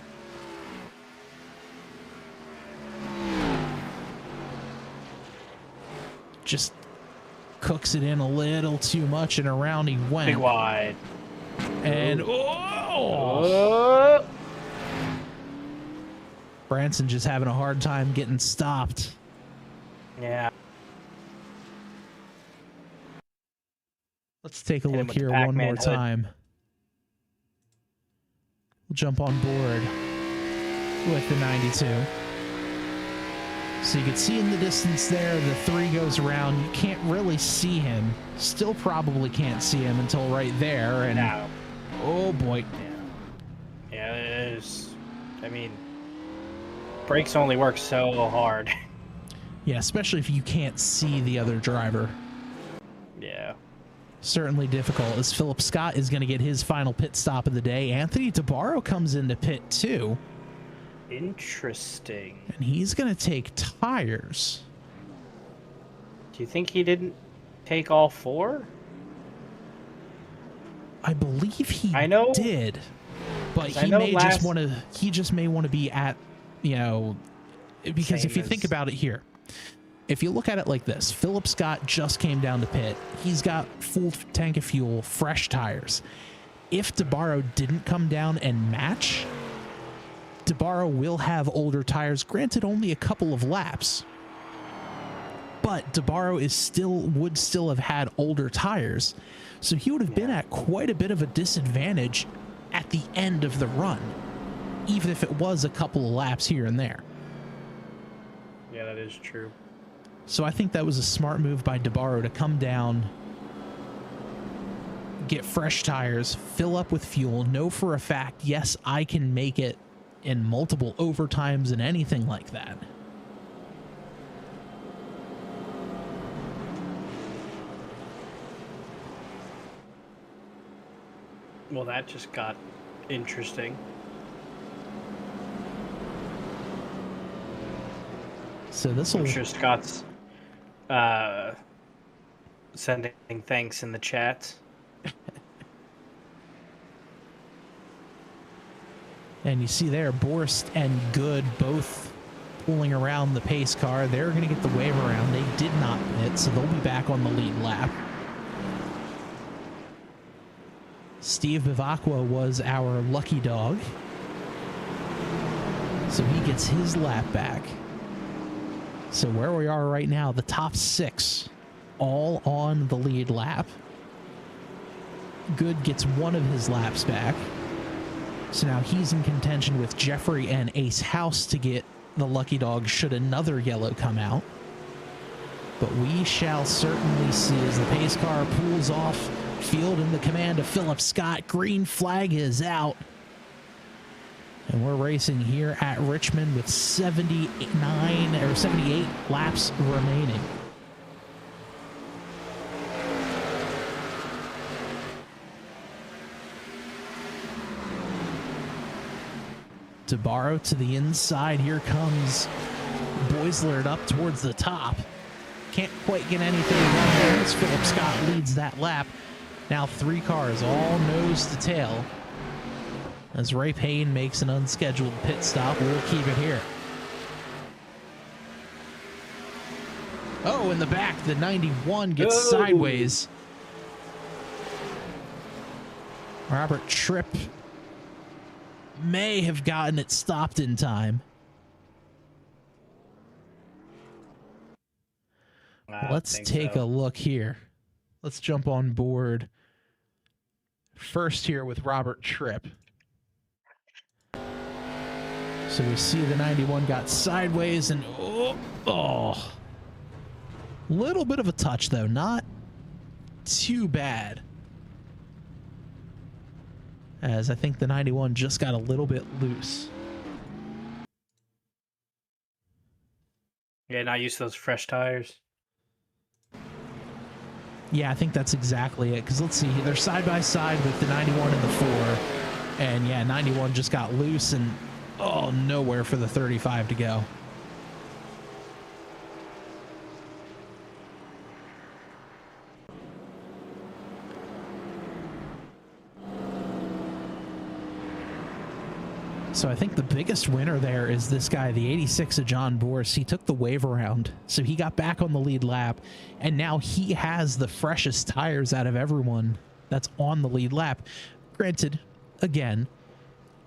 Just cooks it in a little too much, and around he went. Big wide. And Branson just having a hard time getting stopped. Yeah. Let's take a look here one more time. We'll jump on board with the 92. So you can see in the distance there, the 3 goes around. You can't really see him. Still probably can't see him until right there. And Now, oh boy. yeah, I mean, brakes only work so hard. Yeah, especially if you can't see the other driver. Yeah. Certainly difficult, as Philip Scott is going to get his final pit stop of the day. Anthony DeBarro comes into pit too. Interesting. And he's going to take tires. Do you think he didn't take all 4? I believe he know, did. But he know may just want to, he just may want to be at, you know, because Same if you as- think about it here, if you look at it like this, Philip Scott just came down to pit. He's got full tank of fuel, fresh tires. If DeBarro didn't come down and match, DeBarro will have older tires, granted only a couple of laps. But DeBarro would still have had older tires. So he would have been at quite a bit of a disadvantage at the end of the run, even if it was a couple of laps here and there. Yeah, that is true. So I think that was a smart move by DeBarro to come down, get fresh tires, fill up with fuel, know for a fact, yes, I can make it in multiple overtimes and anything like that. Well, that just got interesting. So this will... I'm sure Scott's sending thanks in the chat. And you see there, Borst and Good both pulling around the pace car. They're going to get the wave around. They did not pit, so they'll be back on the lead lap. Steve Bivacqua was our lucky dog, so he gets his lap back. So where we are right now, the top 6 all on the lead lap. Good gets one of his laps back. So now he's in contention with Jeffrey and Ace House to get the lucky dog should another yellow come out. But we shall certainly see as the pace car pulls off, field in the command of Philip Scott. Green flag is out. And we're racing here at Richmond with 78 laps remaining. DeBarro to the inside. Here comes Boisler up towards the top. Can't quite get anything done there as Philip Scott leads that lap. Now 3 cars all nose to tail. As Ray Payne makes an unscheduled pit stop, we'll keep it here. Oh, in the back, the 91 gets sideways. Robert Tripp may have gotten it stopped in time. Let's take a look here. Let's jump on board first here with Robert Tripp. So we see the 91 got sideways and little bit of a touch though, not too bad. As I think the 91 just got a little bit loose. Yeah, not used to those fresh tires. Yeah, I think that's exactly it. Because let's see, they're side by side with the 91 and the 4. And yeah, 91 just got loose and nowhere for the 35 to go. So I think the biggest winner there is this guy, the 86 of John Borst. He took the wave around, so he got back on the lead lap, and now he has the freshest tires out of everyone that's on the lead lap. Granted, again,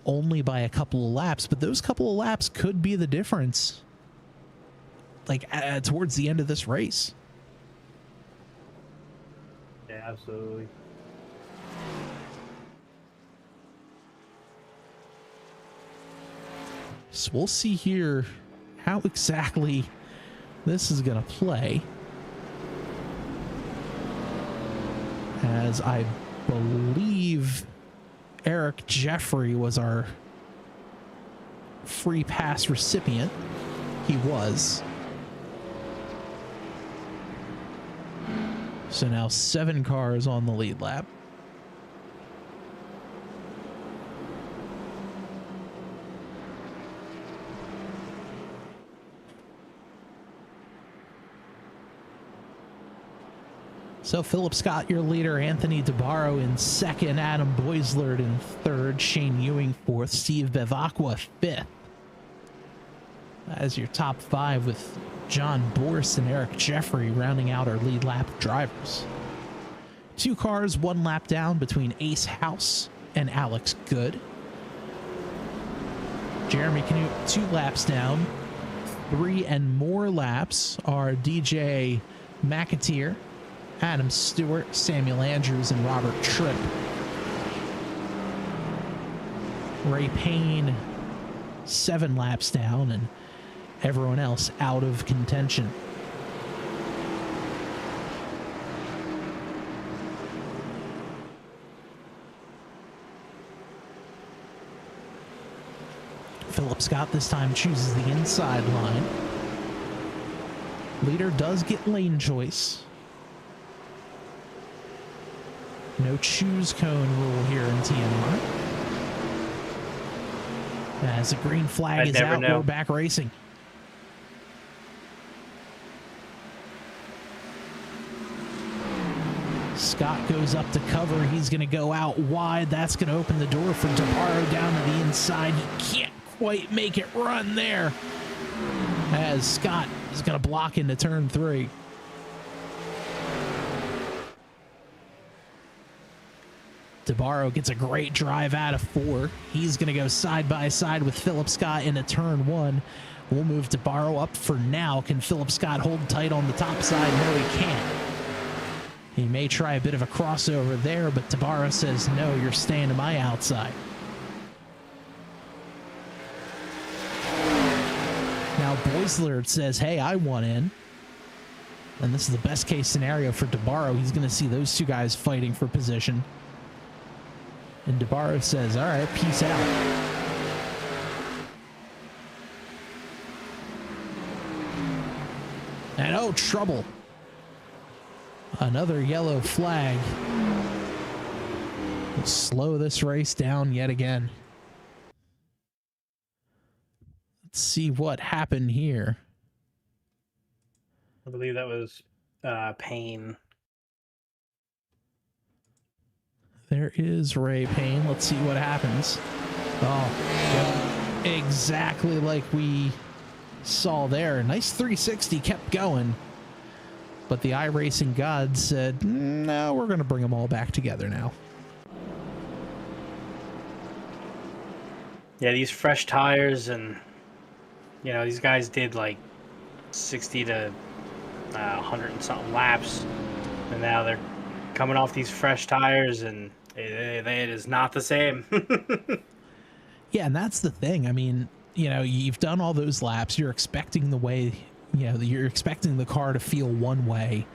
only by a couple of laps, but those couple of laps could be the difference, like towards the end of this race. Yeah, absolutely. So we'll see here how exactly this is going to play as I believe Eric Jeffrey was our free pass recipient. He was. So now 7 cars on the lead lap. So Philip Scott, your leader, Anthony DeBarro in second, Adam Boislard in third, Shane Ewing fourth, Steve Bevacqua fifth. As your top 5 with John Borst and Eric Jeffrey rounding out our lead lap drivers. 2 cars, 1 lap down between Ace House and Alex Good. Jeremy Canute 2 laps down. 3 and more laps are DJ McAteer, Adam Stewart, Samuel Andrews, and Robert Tripp. Ray Payne 7 laps down, and everyone else out of contention. Philip Scott this time chooses the inside line. Leader does get lane choice. No choose cone rule here in TNR. As the green flag is out, we're back racing. Scott goes up to cover. He's going to go out wide. That's going to open the door for DeBarro down to the inside. He can't quite make it run there, as Scott is going to block into turn 3. DeBarro gets a great drive out of 4. He's going to go side by side with Philip Scott into turn 1. We'll move DeBarro up for now. Can Philip Scott hold tight on the top side? No, he can't. He may try a bit of a crossover there, but DeBarro says, no, you're staying to my outside. Now Boislard says, hey, I want in. And this is the best case scenario for DeBarro. He's going to see those 2 guys fighting for position. And DeBarro says, all right, peace out. And oh, trouble. Another yellow flag. We'll slow this race down yet again. Let's see what happened here. I believe that was Payne. There is Ray Payne. Let's see what happens. Oh, yep. Exactly like we saw there. Nice 360, kept going. But the iRacing gods said, no, we're going to bring them all back together now. Yeah, these fresh tires, and, you know, these guys did like 60 to 100 and something laps. And now they're coming off these fresh tires, and it is not the same. Yeah, and that's the thing. I mean, you know, you've done all those laps. You're expecting the way, you know, you're expecting the car to feel one way.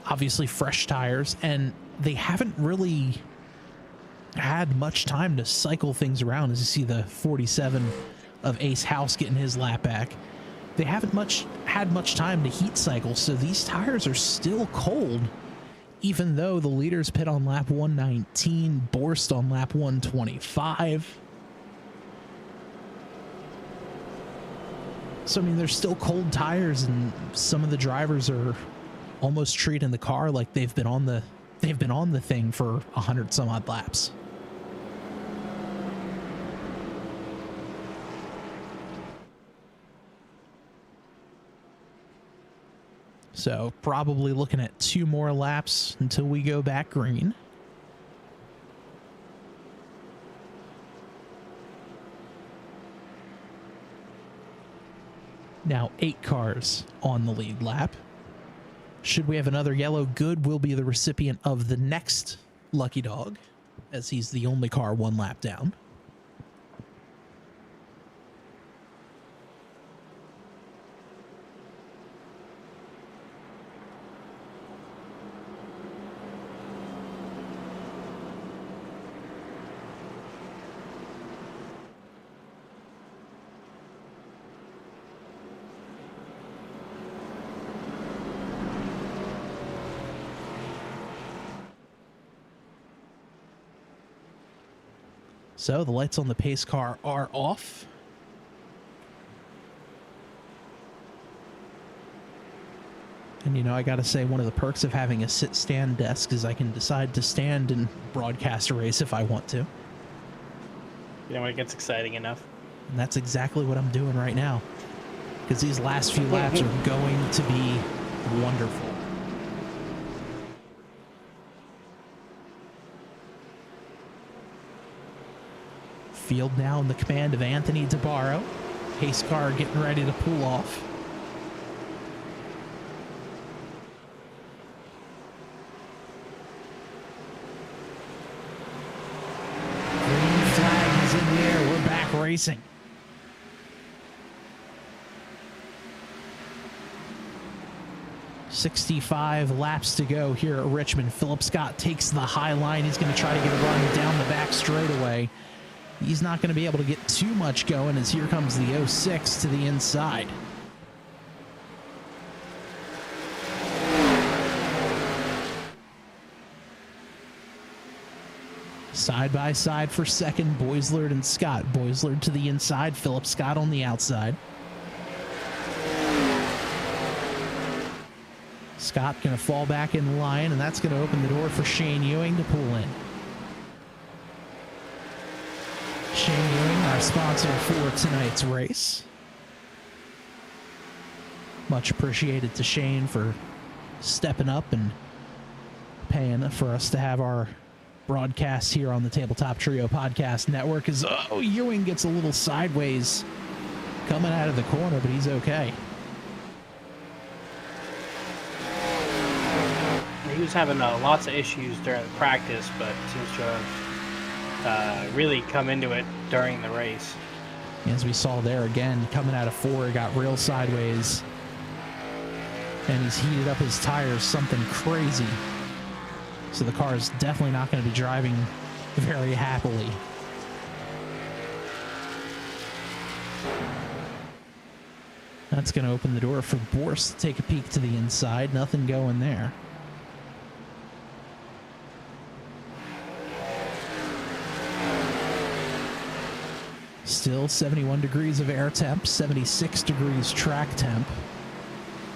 Obviously, fresh tires, and they haven't really had much time to cycle things around. As you see the 47 of Ace House getting his lap back. They haven't had much time to heat cycle, so these tires are still cold. Even though the leaders pit on lap 119, Borst on lap 125. So, I mean, there's still cold tires, and some of the drivers are almost treating the car like they've been on the thing for 100 some odd laps. So probably looking at 2 more laps until we go back green. Now 8 cars on the lead lap. Should we have another yellow, Good will be the recipient of the next lucky dog, as he's the only car 1 lap down. So the lights on the pace car are off. And, you know, I got to say, one of the perks of having a sit-stand desk is I can decide to stand and broadcast a race if I want to. You know, when it gets exciting enough. And that's exactly what I'm doing right now. Because these last few laps are going to be wonderful. Field now in the command of Anthony DeBarro. Pace car getting ready to pull off. Racing. "65 laps to go here at Richmond." Philip Scott takes the high line. He's going to try to get a run down the back straightaway. He's not going to be able to get too much going as here comes the 06 to the inside. Side by side for second, Boislard and Scott. Boislard to the inside, Philip Scott on the outside. Scott going to fall back in line, and that's going to open the door for Shane Ewing to pull in. Shane Ewing, our sponsor for tonight's race. Much appreciated to Shane for stepping up and paying for us to have our broadcast here on the Tabletop Trio Podcast Network. As Ewing gets a little sideways coming out of the corner, but he's okay. He was having lots of issues during the practice, but seems to have really come into it during the race. As we saw there again, coming out of 4, he got real sideways, and he's heated up his tires something crazy. So the car is definitely not going to be driving very happily. That's going to open the door for Borst to take a peek to the inside. Nothing going there. Still 71 degrees of air temp, 76 degrees track temp.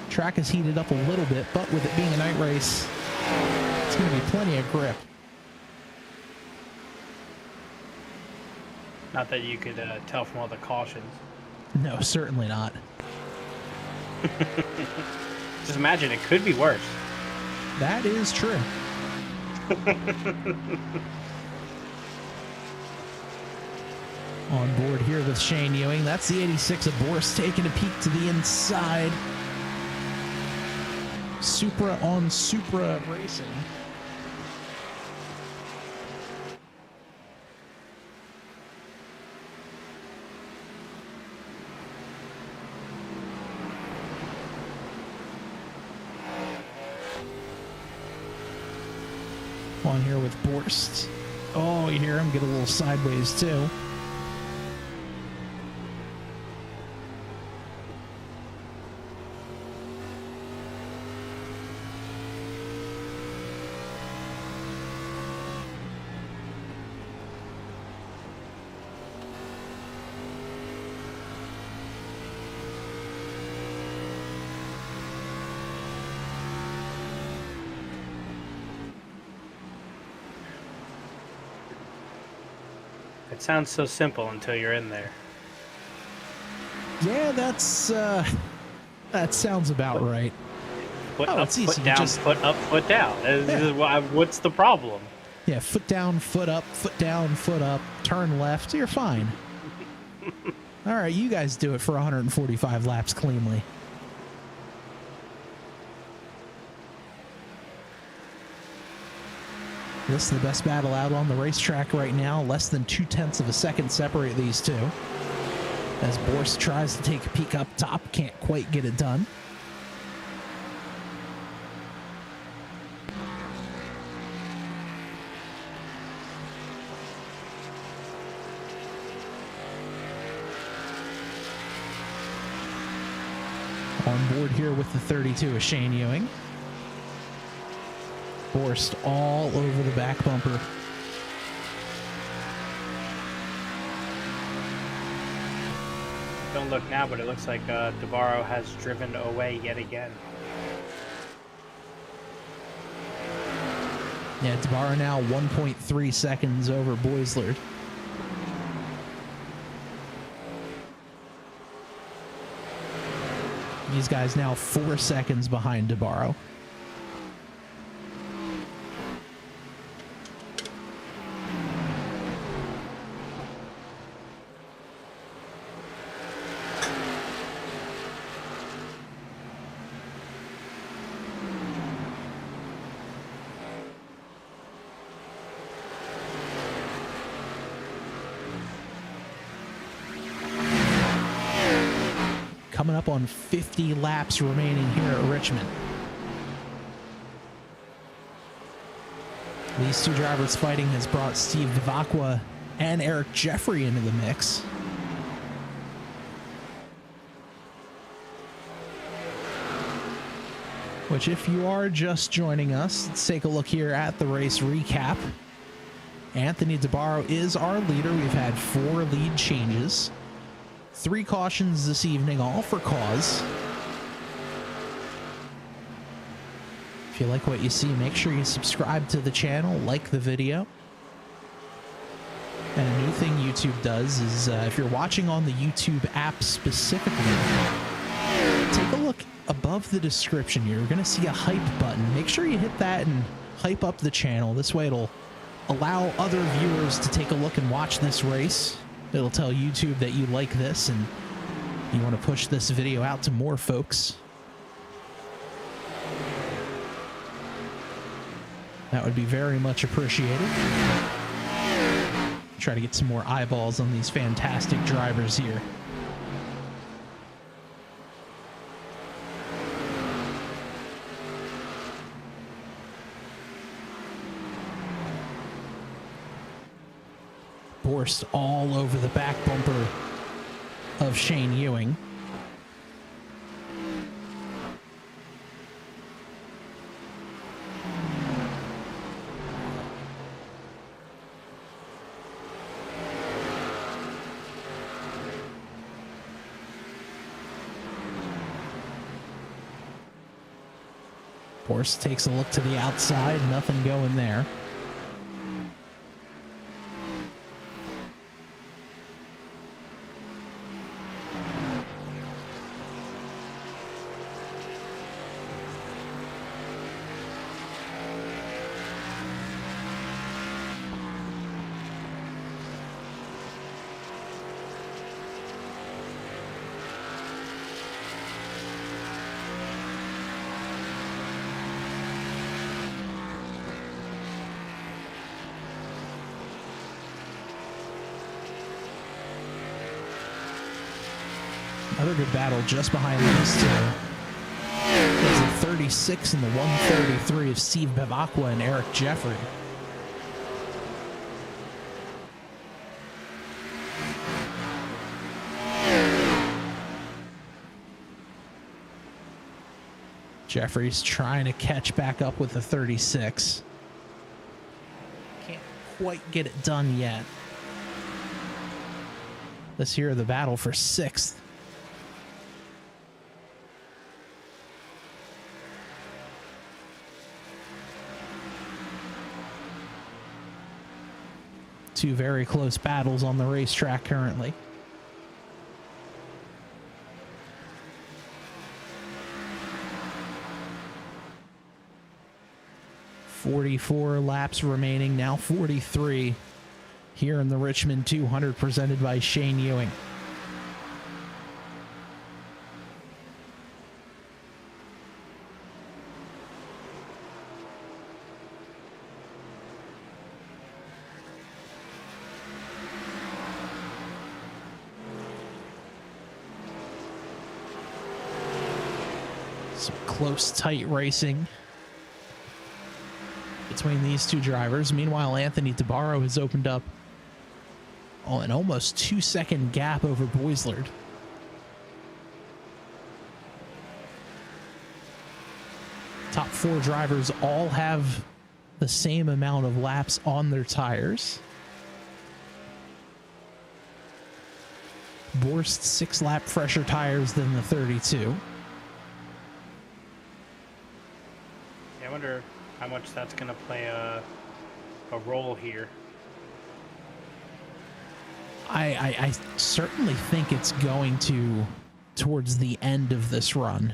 Track is heated up a little bit, but with it being a night race, it's going to be plenty of grip. Not that you could tell from all the cautions. No, certainly not. Just imagine, it could be worse. That is true. On board here with Shane Ewing. That's the 86 of Borst taking a peek to the inside. Supra on Supra Racing. On here with Borst. Oh, you hear him get a little sideways too. It sounds so simple until you're in there. Yeah, that's that sounds about right. Foot up, foot down, foot up, foot down. What's the problem? Yeah, foot down, foot up, turn left. You're fine. All right, you guys do it for 145 laps cleanly. This is the best battle out on the racetrack right now. Less than 0.2 of a second separate these two. As Borst tries to take a peek up top, can't quite get it done. On board here with the 32 is Shane Ewing. Borst all over the back bumper. Don't look now, but it looks like Navarro has driven away yet again. Yeah, Navarro now 1.3 seconds over Boislard. These guys now 4 seconds behind Navarro. Coming up on 50 laps remaining here at Richmond. These two drivers fighting has brought Steve Vivacqua and Eric Jeffrey into the mix. Which, if you are just joining us, let's take a look here at the race recap. Anthony DeBarro is our leader. We've had 4 lead changes. 3 cautions this evening, all for cause. If you like what you see, make sure you subscribe to the channel, like the video. And a new thing YouTube does is if you're watching on the YouTube app specifically, take a look above the description. You're going to see a hype button. Make sure you hit that and hype up the channel. This way it'll allow other viewers to take a look and watch this race. It'll tell YouTube that you like this and you want to push this video out to more folks. That would be very much appreciated. Try to get some more eyeballs on these fantastic drivers here. Borst all over the back bumper of Shane Ewing. Borst takes a look to the outside, nothing going there. Another good battle just behind these two. There's the 36 and the 133 of Steve Vivacqua and Eric Jeffrey. Jeffrey's trying to catch back up with the 36. Can't quite get it done yet. Let's hear the battle for 6th. Two very close battles on the racetrack currently. "44 laps remaining, now 43 here in the Richmond 200 presented by Shane Ewing. Some close, tight racing between these two drivers. Meanwhile, Anthony DeBarro has opened up an almost 2-second gap over Boislard. Top 4 drivers all have the same amount of laps on their tires. Borst 6-lap fresher tires than the 32. Yeah, I wonder how much that's going to play a role here. I certainly think it's going to towards the end of this run.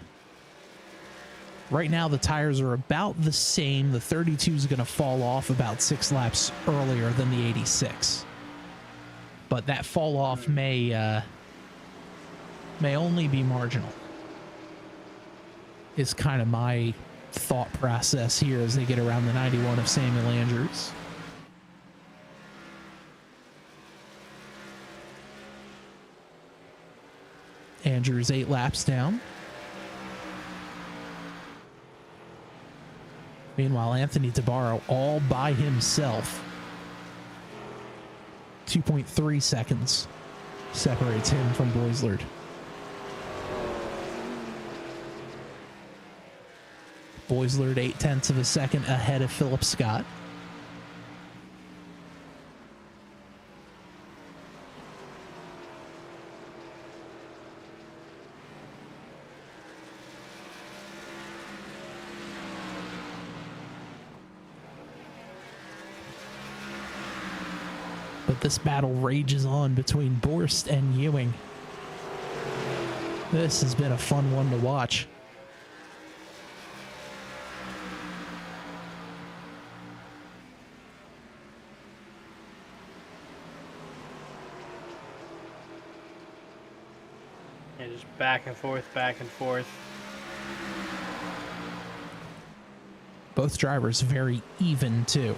Right now, the tires are about the same. The 32 is going to fall off about 6 laps earlier than the 86. But that fall off may only be marginal. Is kind of my thought process here as they get around the 91 of Samuel Andrews. Andrews 8 laps down. Meanwhile, Anthony Tabarro all by himself. 2.3 seconds separates him from Boislard. Boislard 0.8 of a second ahead of Philip Scott. But this battle rages on between Borst and Ewing. This has been a fun one to watch. Yeah, just back and forth, back and forth. Both drivers very even, too.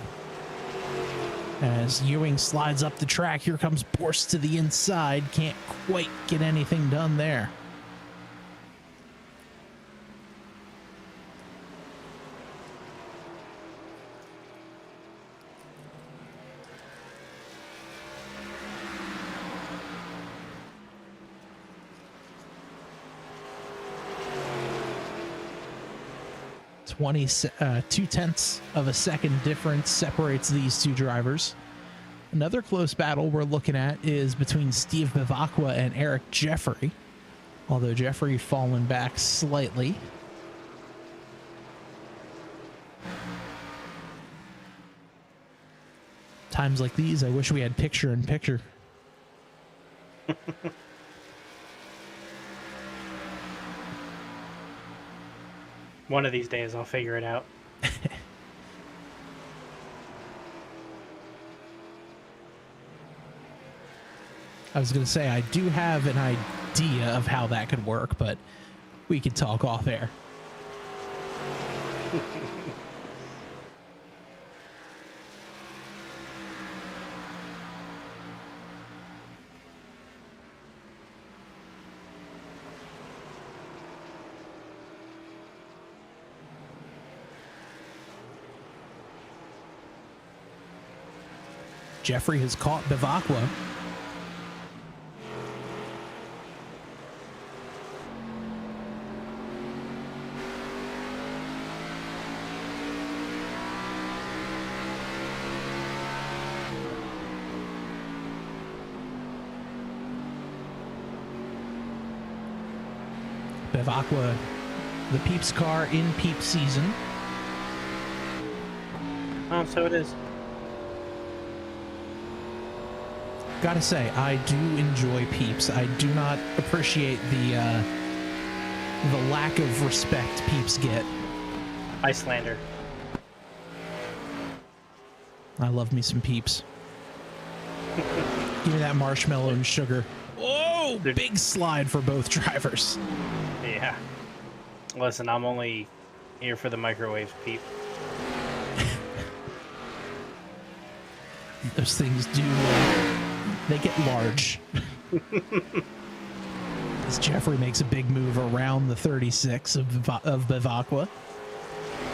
As Ewing slides up the track, here comes Borst to the inside. Can't quite get anything done there. Two-tenths of a second difference separates these two drivers. Another close battle we're looking at is between Steve Bivacqua and Eric Jeffrey, although Jeffrey fallen back slightly. Times like these, I wish we had picture-in-picture. One of these days, I'll figure it out. I was going to say, I do have an idea of how that could work, but we could talk off air. Jeffrey has caught Bivacqua. Bivacqua, the Peeps car in Peep season. Oh, so it is. Gotta say, I do enjoy Peeps. I do not appreciate the lack of respect Peeps get. Icelander. I love me some Peeps. Give me that marshmallow and sugar. Whoa! Big slide for both drivers. Yeah. Listen, I'm only here for the microwave, Peep. Those things do... they get large. As Jeffrey makes a big move around the 36 of Bivacqua.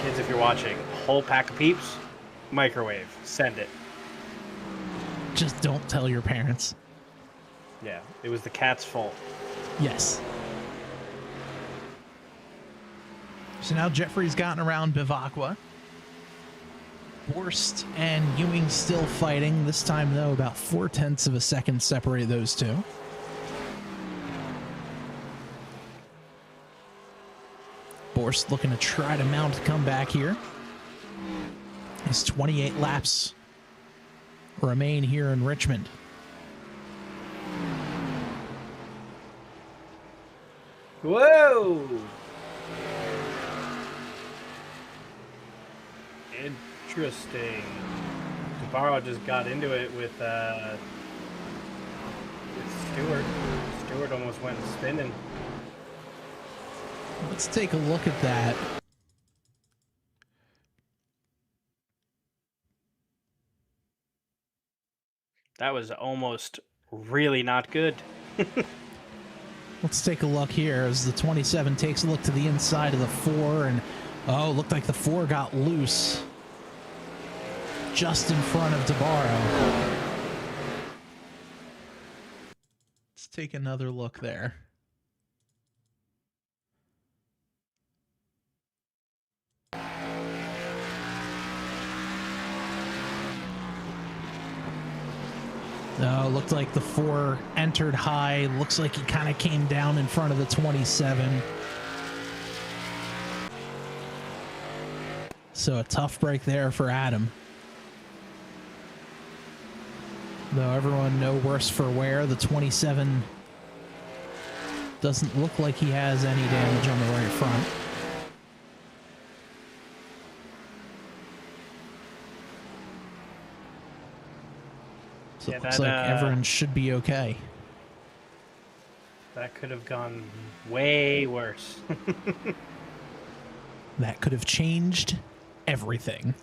Kids, if you're watching, whole pack of Peeps, microwave. Send it. Just don't tell your parents. Yeah, it was the cat's fault. Yes. So now Jeffrey's gotten around Bivacqua. Borst and Ewing still fighting. This time, though, about 0.4 of a second separate those two. Borst looking to try to mount a comeback here. His 28 laps remain here in Richmond. Whoa! Interesting. Navarro just got into it with Stewart. Stewart almost went spinning. Let's take a look at that. That was almost really not good. Let's take a look here as the 27 takes a look to the inside of the 4, and oh, looked like the 4 got loose just in front of DeBarro. Let's take another look there. No, looked like the 4 entered high. Looks like he kind of came down in front of the 27. So a tough break there for Adam. Though everyone no worse for wear, the 27 doesn't look like he has any damage on the right front. So it looks like everyone should be okay. That could have gone way worse. That could have changed everything.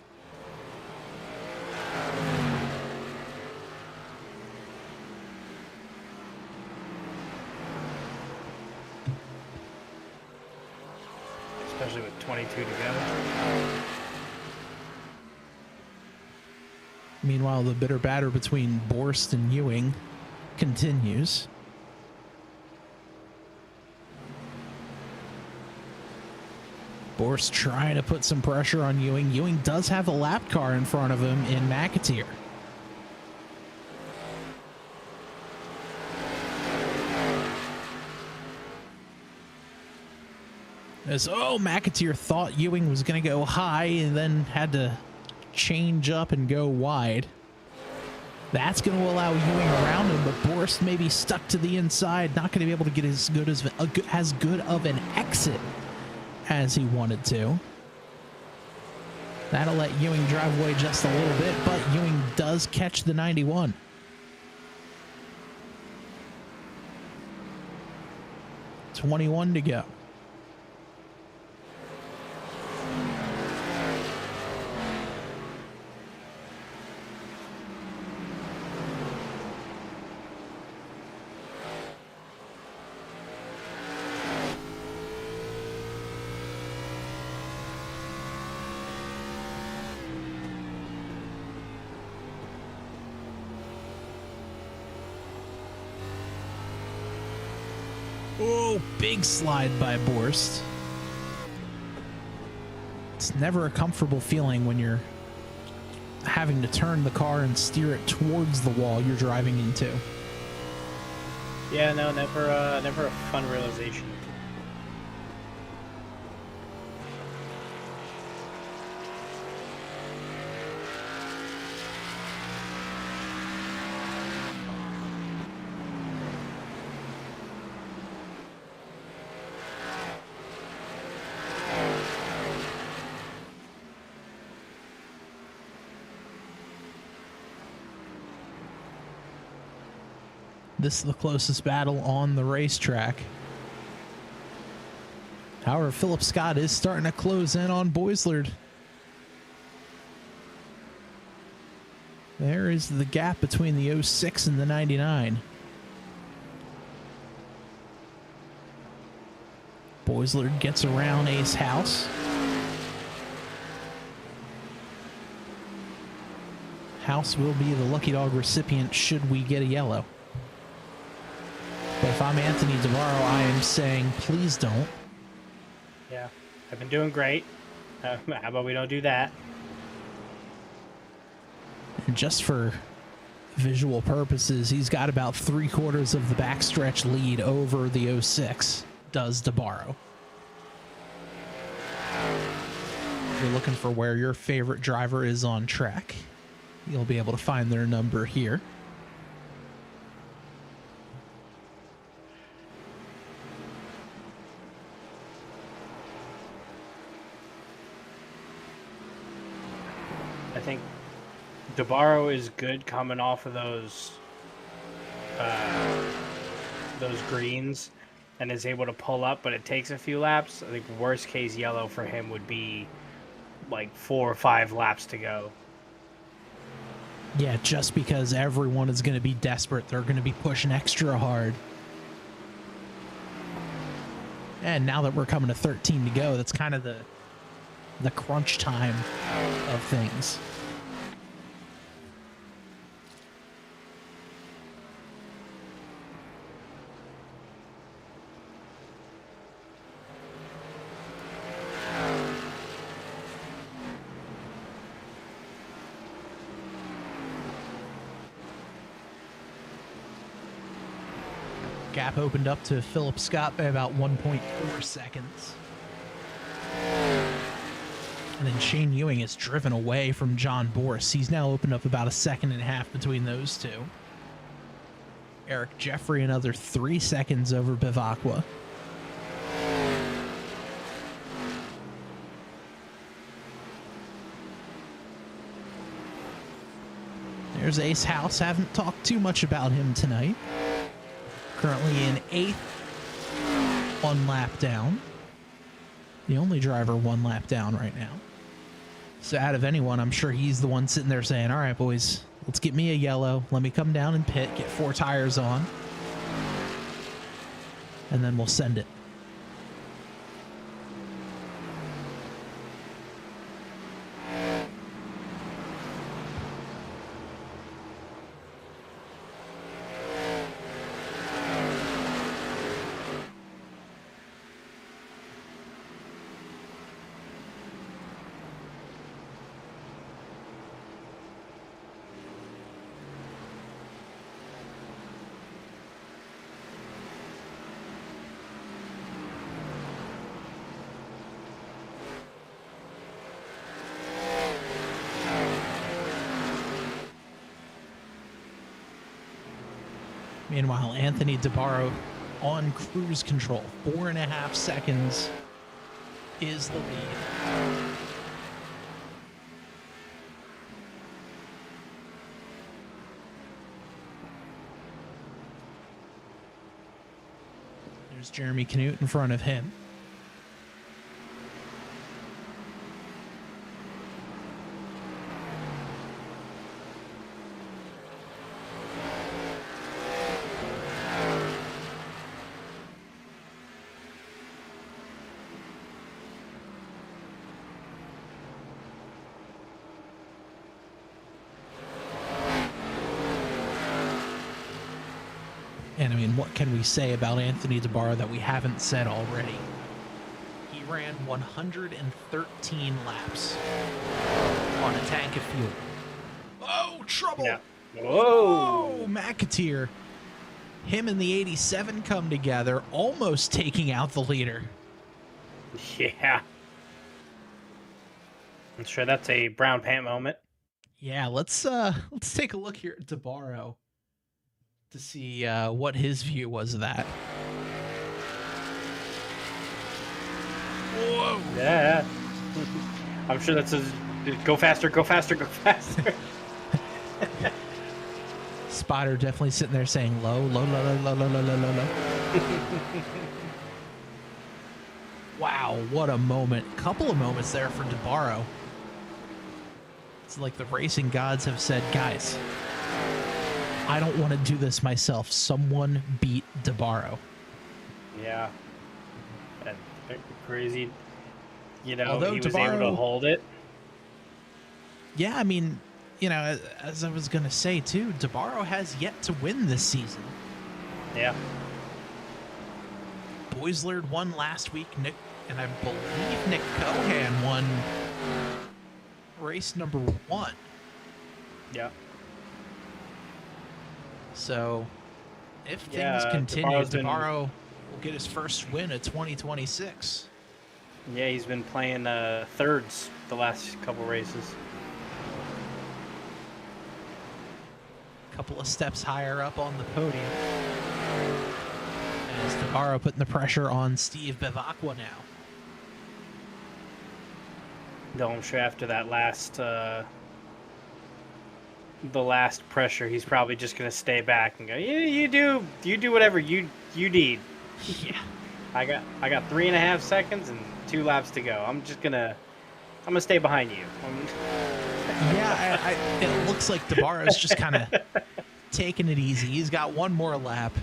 Especially with 22 to go. Meanwhile, the bitter batter between Borst and Ewing continues. Borst trying to put some pressure on Ewing. Ewing does have a lap car in front of him in McAteer. McAteer thought Ewing was going to go high and then had to change up and go wide. That's going to allow Ewing around him, but Borst may be stuck to the inside, not going to be able to get as good of an exit as he wanted to. That'll let Ewing drive away just a little bit, but Ewing does catch the 91. $21 to go. Oh, big slide by Borst. It's never a comfortable feeling when you're having to turn the car and steer it towards the wall you're driving into. Yeah, no, never a fun realization. This is the closest battle on the racetrack. However, Philip Scott is starting to close in on Boislard. There is the gap between the 06 and the 99. Boislard gets around Ace House. House will be the lucky dog recipient should we get a yellow. But if I'm Anthony DeVaro, I am saying, please don't. Yeah, I've been doing great. How about we don't do that? And just for visual purposes, he's got about 3/4 of the backstretch lead over the 06, does DeBarro. If you're looking for where your favorite driver is on track, you'll be able to find their number here. I think DeBarro is good coming off of those greens and is able to pull up, but it takes a few laps. I think worst case yellow for him would be like 4 or 5 laps to go. Yeah, just because everyone is going to be desperate. They're going to be pushing extra hard. And now that we're coming to 13 to go, that's kind of the crunch time of things. Gap opened up to Philip Scott by about 1.4 seconds. And then Shane Ewing is driven away from John Boris. He's now opened up about 1.5 seconds between those two. Eric Jeffrey another 3 seconds over Bivacqua. There's Ace House. Haven't talked too much about him tonight. Currently in 8th, 1 lap down. The only driver 1 lap down right now. So out of anyone, I'm sure he's the one sitting there saying, all right, boys, let's get me a yellow. Let me come down and pit, get 4 tires on. And then we'll send it. Meanwhile, Anthony DeBarro on cruise control. 4.5 seconds is the lead. There's Jeremy Knute in front of him. And I mean, what can we say about Anthony DeBarro that we haven't said already? He ran 113 laps on a tank of fuel. Oh, trouble! Yeah. Whoa! McAteer. Him and the 87 come together, almost taking out the leader. Yeah. I'm sure that's a brown pant moment. Yeah, let's take a look here at DeBarro to see what his view was of that. Whoa! Yeah. I'm sure that's a go faster, go faster, go faster. Spotter definitely sitting there saying low, low, low, low, low, low, low, low, low, low. Wow, what a moment. Couple of moments there for DeBarro. It's like the racing gods have said, guys, I don't want to do this myself. Someone beat DeBarro. Yeah. That's crazy. You know, Although he was able to hold it. Yeah, I mean, you know, as I was going to say, too, DeBarro has yet to win this season. Yeah. Boislard won last week, and I believe Nick Cohan won race number 1. Yeah. So, if things continue, DeBarro's DeBarro will get his first win of 2026. Yeah, he's been playing thirds the last couple races. A couple of steps higher up on the podium. As Navarro putting the pressure on Steve Bevacqua now. Though I'm sure after that the last pressure, he's probably just gonna stay back and go, "Yeah, you do whatever you need." Yeah. I got 3.5 seconds and 2 laps to go. I'm gonna stay behind you. Yeah, it looks like Navarro's just kind of taking it easy. He's got one more lap.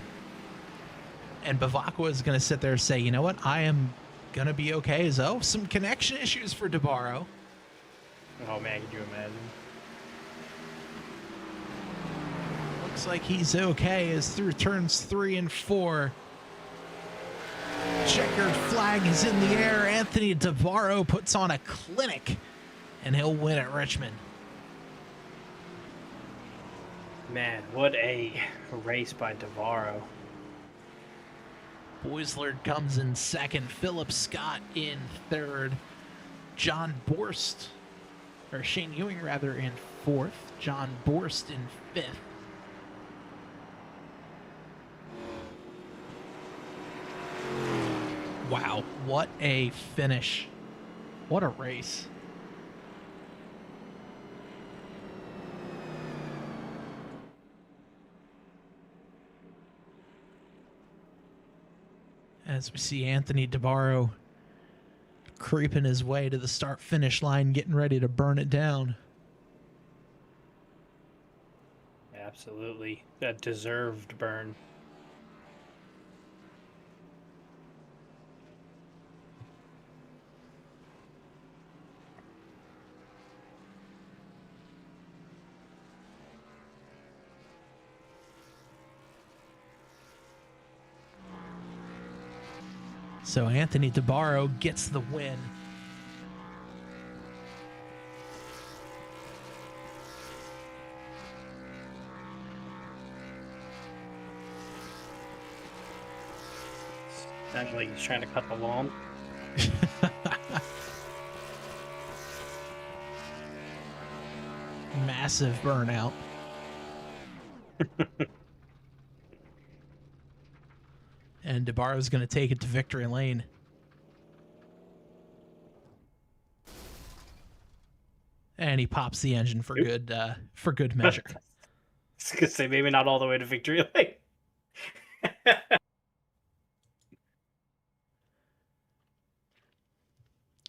And Bevacqua is going to sit there and say, you know what? I am going to be okay. So, some connection issues for Navarro. Oh, man, could you imagine? Looks like he's okay as through turns 3 and 4. Checkered flag is in the air. Anthony Navarro puts on a clinic, and he'll win at Richmond. Man, what a race by Navarro. Boislard comes in second. Philip Scott in third. John Borst, or Shane Ewing rather, in fourth. John Borst in fifth. Wow, what a finish. What a race. As we see Anthony Navarro creeping his way to the start-finish line, getting ready to burn it down. Absolutely. That deserved burn. So Anthony Navarro gets the win. Sounds like he's trying to cut the lawn. Massive burnout. And Navarro's going to take it to victory lane. And he pops the engine for good measure. I was gonna say maybe not all the way to victory lane.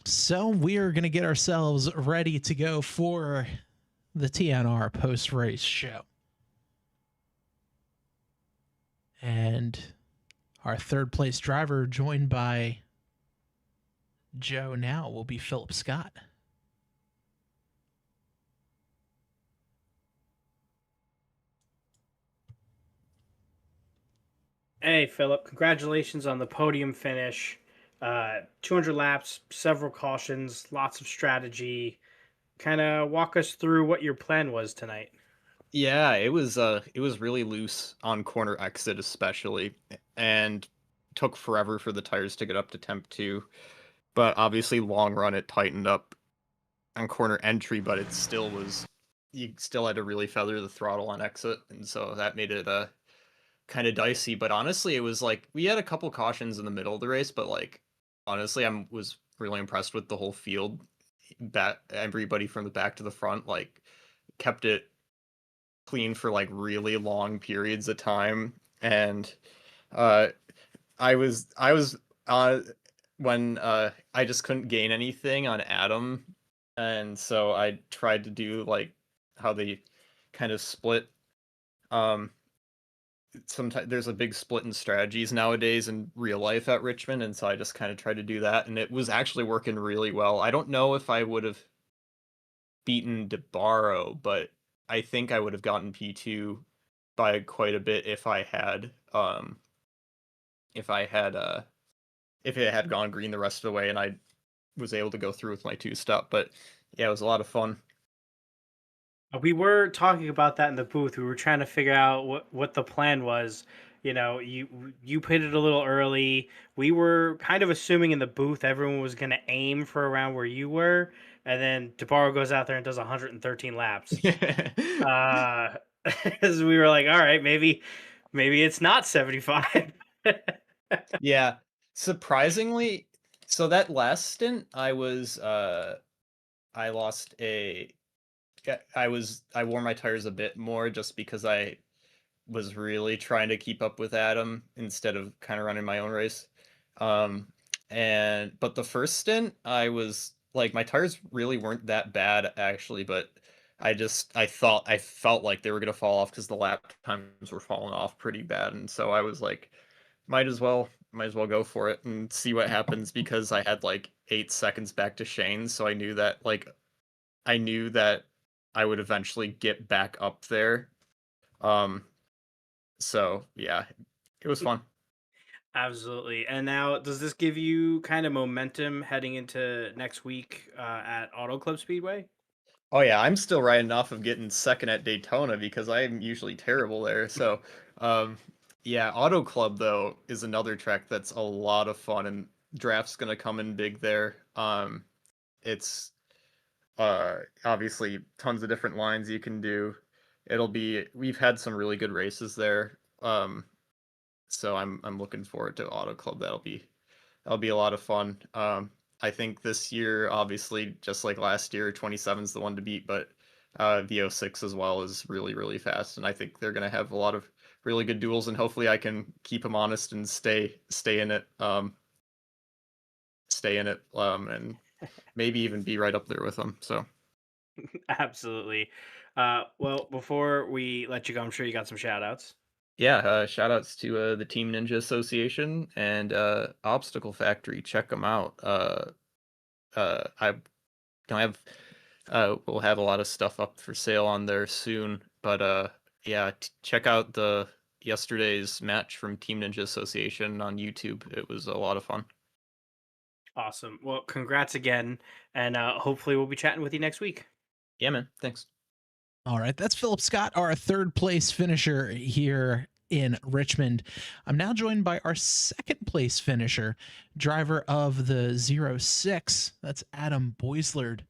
So we are going to get ourselves ready to go for the TNR post-race show. And our third place driver, joined by Joe now, will be Philip Scott. Hey, Philip, congratulations on the podium finish. 200 laps, several cautions, lots of strategy. Kind of walk us through what your plan was tonight. Yeah, it was really loose on corner exit especially, and took forever for the tires to get up to temp 2. But obviously long run it tightened up on corner entry, but it still was, you still had to really feather the throttle on exit, and so that made it kind of dicey. But honestly, it was like we had a couple cautions in the middle of the race, but like honestly, was really impressed with the whole field. Everybody from the back to the front like kept it clean for like really long periods of time. And I was when I just couldn't gain anything on Adam, and so I tried to do like how they kind of split. Sometimes there's a big split in strategies nowadays in real life at Richmond, and so I just kind of tried to do that, and it was actually working really well. I don't know if I would have beaten Navarro, but I think I would have gotten P2 by quite a bit if I had if it had gone green the rest of the way and I was able to go through with my 2-step. But yeah, it was a lot of fun. We were talking about that in the booth. We were trying to figure out what the plan was. you pitted a little early. We were kind of assuming in the booth everyone was going to aim for around where you were, and then DeBarro goes out there and does 113 laps. As we were like, all right, maybe it's not 75. Yeah, surprisingly, so that last stint, I lost I wore my tires a bit more just because I was really trying to keep up with Adam instead of kind of running my own race. Um, but the first stint, I was like, my tires really weren't that bad actually, but I felt like they were gonna fall off because the lap times were falling off pretty bad, and so I was like, might as well go for it and see what happens because I had like 8 seconds back to Shane, so I knew that I would eventually get back up there. Um, so yeah, it was fun. Absolutely. And now, does this give you kind of momentum heading into next week at Auto Club Speedway? Oh yeah, I'm still riding off of getting second at Daytona because I'm usually terrible there. So, um, yeah, Auto Club though is another track that's a lot of fun, and draft's gonna come in big there. It's obviously tons of different lines you can do. We've had some really good races there. So I'm looking forward to Auto Club. That'll be a lot of fun. I think this year, obviously, just like last year, 27 is the one to beat, but the 06 as well is really, really fast, and I think they're going to have a lot of really good duels, and hopefully I can keep them honest and stay in it, and maybe even be right up there with them. So Absolutely. Well, before we let you go, I'm sure you got some shout outs. yeah, shout outs to the Team Ninja Association and Obstacle Factory. Check them out. I don't have we'll have a lot of stuff up for sale on there soon, but yeah, check out the yesterday's match from Team Ninja Association on YouTube. It was a lot of fun. Awesome. Well, congrats again. And hopefully, we'll be chatting with you next week. Yeah, man. Thanks. All right, that's Philip Scott, our third place finisher here in Richmond. I'm now joined by our second place finisher, driver of the 06. That's Adam Boislard.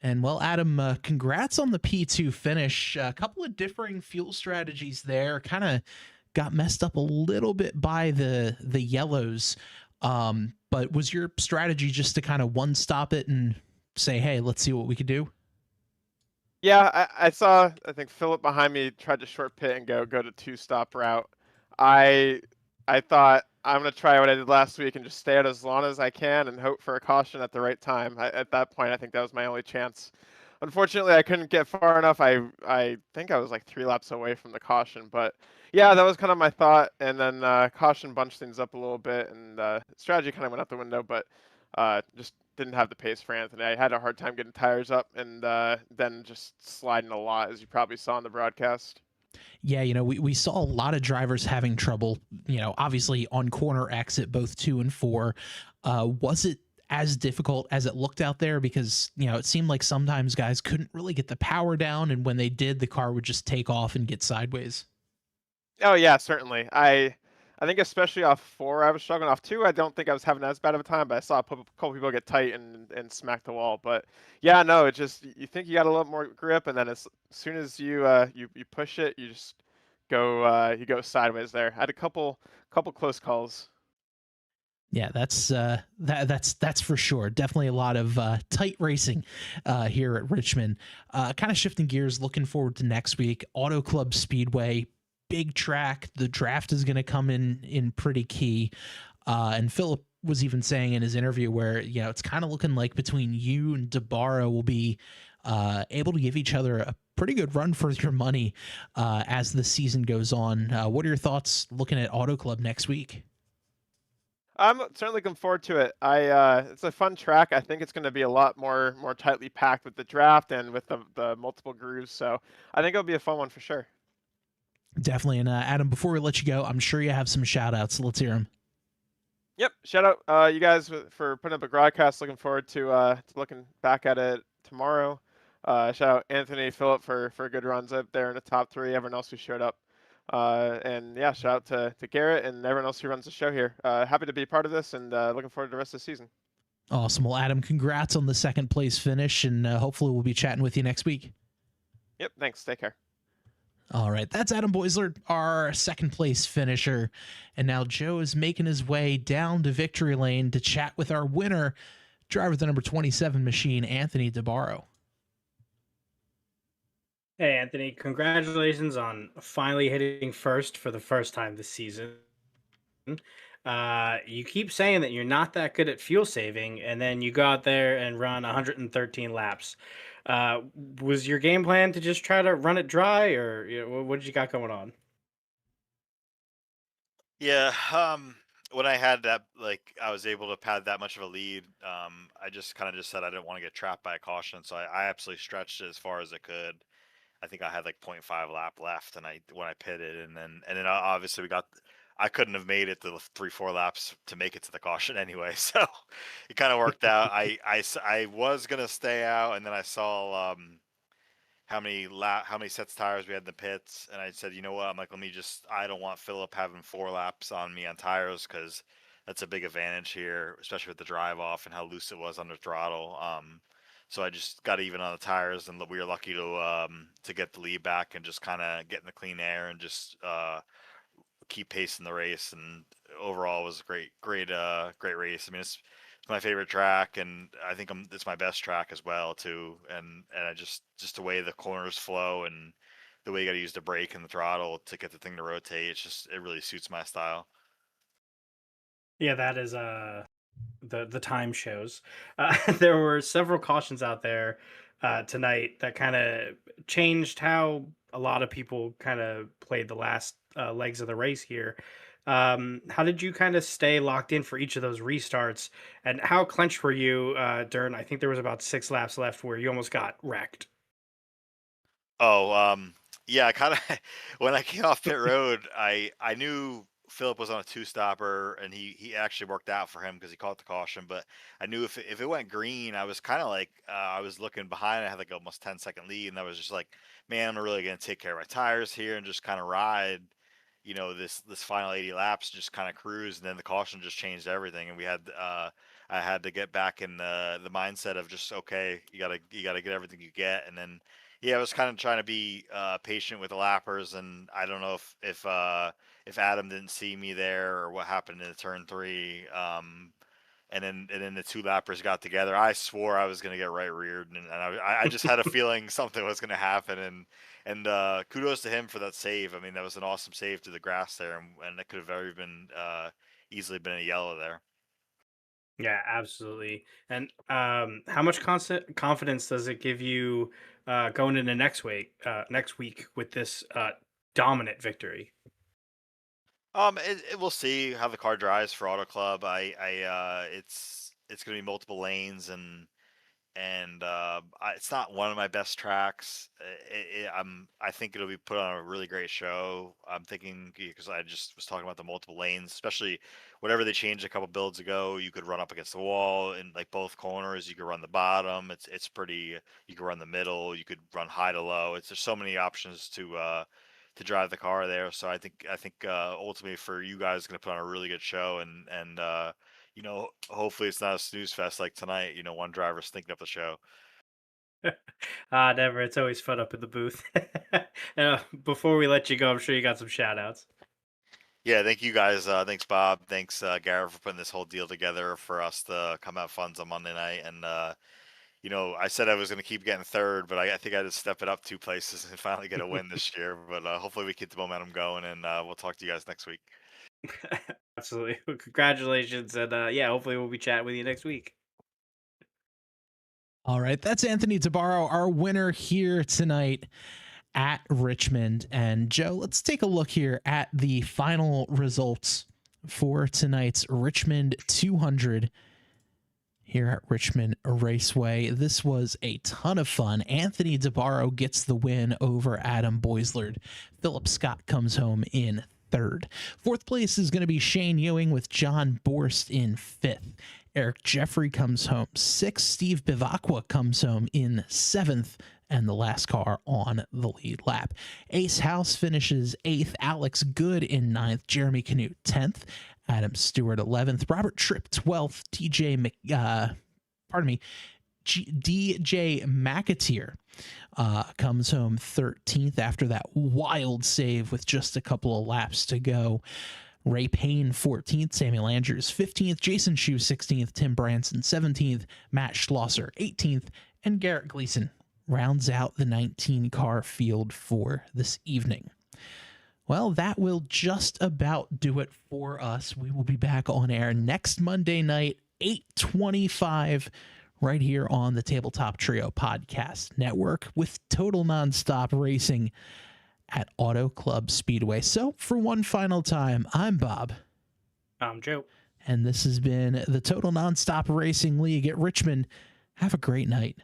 And well, Adam, congrats on the P2 finish. A couple of differing fuel strategies there. Kind of got messed up a little bit by the yellows. But was your strategy just to kind of one stop it and say, hey, let's see what we could do? Yeah, I saw. I think Philip behind me tried to short pit and go to two-stop route. I I thought I'm gonna try what I did last week and just stay out as long as I can and hope for a caution at the right time. At that point, I think that was my only chance. Unfortunately, I couldn't get far enough. I think I was like 3 laps away from the caution, but yeah, that was kind of my thought. And then caution bunched things up a little bit, and strategy kind of went out the window. But just didn't have the pace for Anthony. I had a hard time getting tires up, and then just sliding a lot, as you probably saw in the broadcast. Yeah, we saw a lot of drivers having trouble, obviously on corner exit, both 2 and 4. Was it as difficult as it looked out there? Because, it seemed like sometimes guys couldn't really get the power down, and when they did, the car would just take off and get sideways. Oh yeah, certainly. I think especially off 4, I was struggling. Off 2, I don't think I was having as bad of a time, but I saw a couple people get tight and smack the wall. But yeah, no, it just you think you got a little more grip, and then as soon as you push it, you go sideways there. I had a couple close calls. Yeah, that's for sure. Definitely a lot of tight racing here at Richmond. Kind of shifting gears, looking forward to next week. Auto Club Speedway, big track. The draft is going to come in pretty key. And Philip was even saying in his interview where it's kind of looking like between you and DeBarro will be able to give each other a pretty good run for your money as the season goes on. What are your thoughts looking at Auto Club next week? I'm certainly looking forward to it. It's a fun track. I think it's going to be a lot more tightly packed with the draft and with the multiple grooves. So I think it'll be a fun one for sure. Definitely. And Adam, before we let you go, I'm sure you have some shout outs. So let's hear them. Yep. Shout out you guys for putting up a broadcast. Looking forward to looking back at it tomorrow. Shout out Anthony, Philip for good runs up there in the top 3. Everyone else who showed up. And yeah, shout out to Garrett and everyone else who runs the show here. Happy to be part of this, and looking forward to the rest of the season. Awesome. Well, Adam, congrats on the second place finish, and hopefully we'll be chatting with you next week. Yep, thanks. Take care. All right, that's Adam Boisler, our second place finisher. And now Joe is making his way down to victory lane to chat with our winner, driver the number 27 machine, Anthony DeBarro. Hey, Anthony, congratulations on finally hitting first for the first time this season. You keep saying that you're not that good at fuel saving, and then you go out there and run 113 laps. Was your game plan to just try to run it dry, or what did you got going on? Yeah, when I had that, like, I was able to pad that much of a lead, I just kind of just said I didn't want to get trapped by a caution, so I absolutely stretched it as far as I could. I think I had like 0.5 lap left, and when I pitted, and then obviously I couldn't have made it to the 3-4 laps to make it to the caution anyway, so it kind of worked out. I was gonna stay out, and then I saw how many sets of tires we had in the pits, and I said, you know what, I'm like, I don't want Philip having 4 laps on me on tires, because that's a big advantage here, especially with the drive off and how loose it was under throttle. So I just got even on the tires, and we were lucky to get the lead back and just kind of get in the clean air and just keep pacing the race. And overall, it was a great race. I mean, it's my favorite track, and I think it's my best track as well too. And I just the way the corners flow and the way you got to use the brake and the throttle to get the thing to rotate. It really suits my style. Yeah, that is the time shows. There were several cautions out there tonight that kind of changed how a lot of people kind of played the last legs of the race here. How did you kind of stay locked in for each of those restarts, and how clenched were you during? I think there was about 6 laps left where you almost got wrecked. Oh, yeah, I kind of when I came off pit road, I knew Philip was on a 2-stopper, and he actually worked out for him because he caught the caution. But I knew if it went green, I was kind of like I was looking behind. I had like almost 10-second lead, and I was just like, man, I'm really gonna take care of my tires here and just kind of ride, this final 80 laps, just kind of cruise. And then the caution just changed everything, and I had to get back in the mindset of just, okay, you gotta get everything you get. And then yeah, I was kind of trying to be patient with the lappers, and I don't know if Adam didn't see me there or what happened in the turn 3. And then the 2 lappers got together. I swore I was gonna get right reared, and I just had a feeling something was gonna happen. And kudos to him for that save. I mean, that was an awesome save to the grass there, and it could have very been easily been a yellow there. Yeah, absolutely. And how much constant confidence does it give you going into next week with this dominant victory? We'll see how the car drives for Auto Club. It's going to be multiple lanes, and it's not one of my best tracks. I think it'll be put on a really great show. I'm thinking, because I just was talking about the multiple lanes, especially whatever they changed a couple builds ago. You could run up against the wall in like both corners. You could run the bottom. It's pretty. You could run the middle. You could run high to low. There's so many options to drive the car there. So I think ultimately for you guys, going to put on a really good show, and hopefully it's not a snooze fest like tonight. One driver stinking up the show. Never. It's always fun up in the booth. Before we let you go, I'm sure you got some shout outs. Yeah, thank you guys. Thanks, Bob. Thanks, Garrett, for putting this whole deal together for us to come have fun on Monday night. And I said I was going to keep getting third, but I think I had to step it up 2 places and finally get a win this year. But hopefully we keep the momentum going, and we'll talk to you guys next week. Absolutely. Well, congratulations. And yeah, hopefully we'll be chatting with you next week. All right, that's Anthony DeBarro, our winner here tonight at Richmond. And Joe, let's take a look here at the final results for tonight's Richmond 200 here at Richmond Raceway. This was a ton of fun. Anthony DeBarro gets the win over Adam Boisler. Philip Scott comes home in third. Fourth place is going to be Shane Ewing with John Borst in fifth. Eric Jeffrey comes home sixth. Steve Bivacqua comes home in seventh. and the last car on the lead lap. Ace House finishes 8th, Alex Good in 9th, Jeremy Canute 10th, Adam Stewart 11th, Robert Tripp 12th, DJ McAteer comes home 13th after that wild save with just a couple of laps to go. Ray Payne 14th, Samuel Andrews 15th, Jason Shue 16th, Tim Branson 17th, Matt Schlosser 18th, and Garrett Gleason rounds out the 19-car field for this evening. Well, that will just about do it for us. We will be back on air next Monday night, 8:25, right here on the Tabletop Trio Podcast Network with Total Nonstop Racing at Auto Club Speedway. So, for one final time, I'm Bob. I'm Joe. And this has been the Total Nonstop Racing League at Richmond. Have a great night.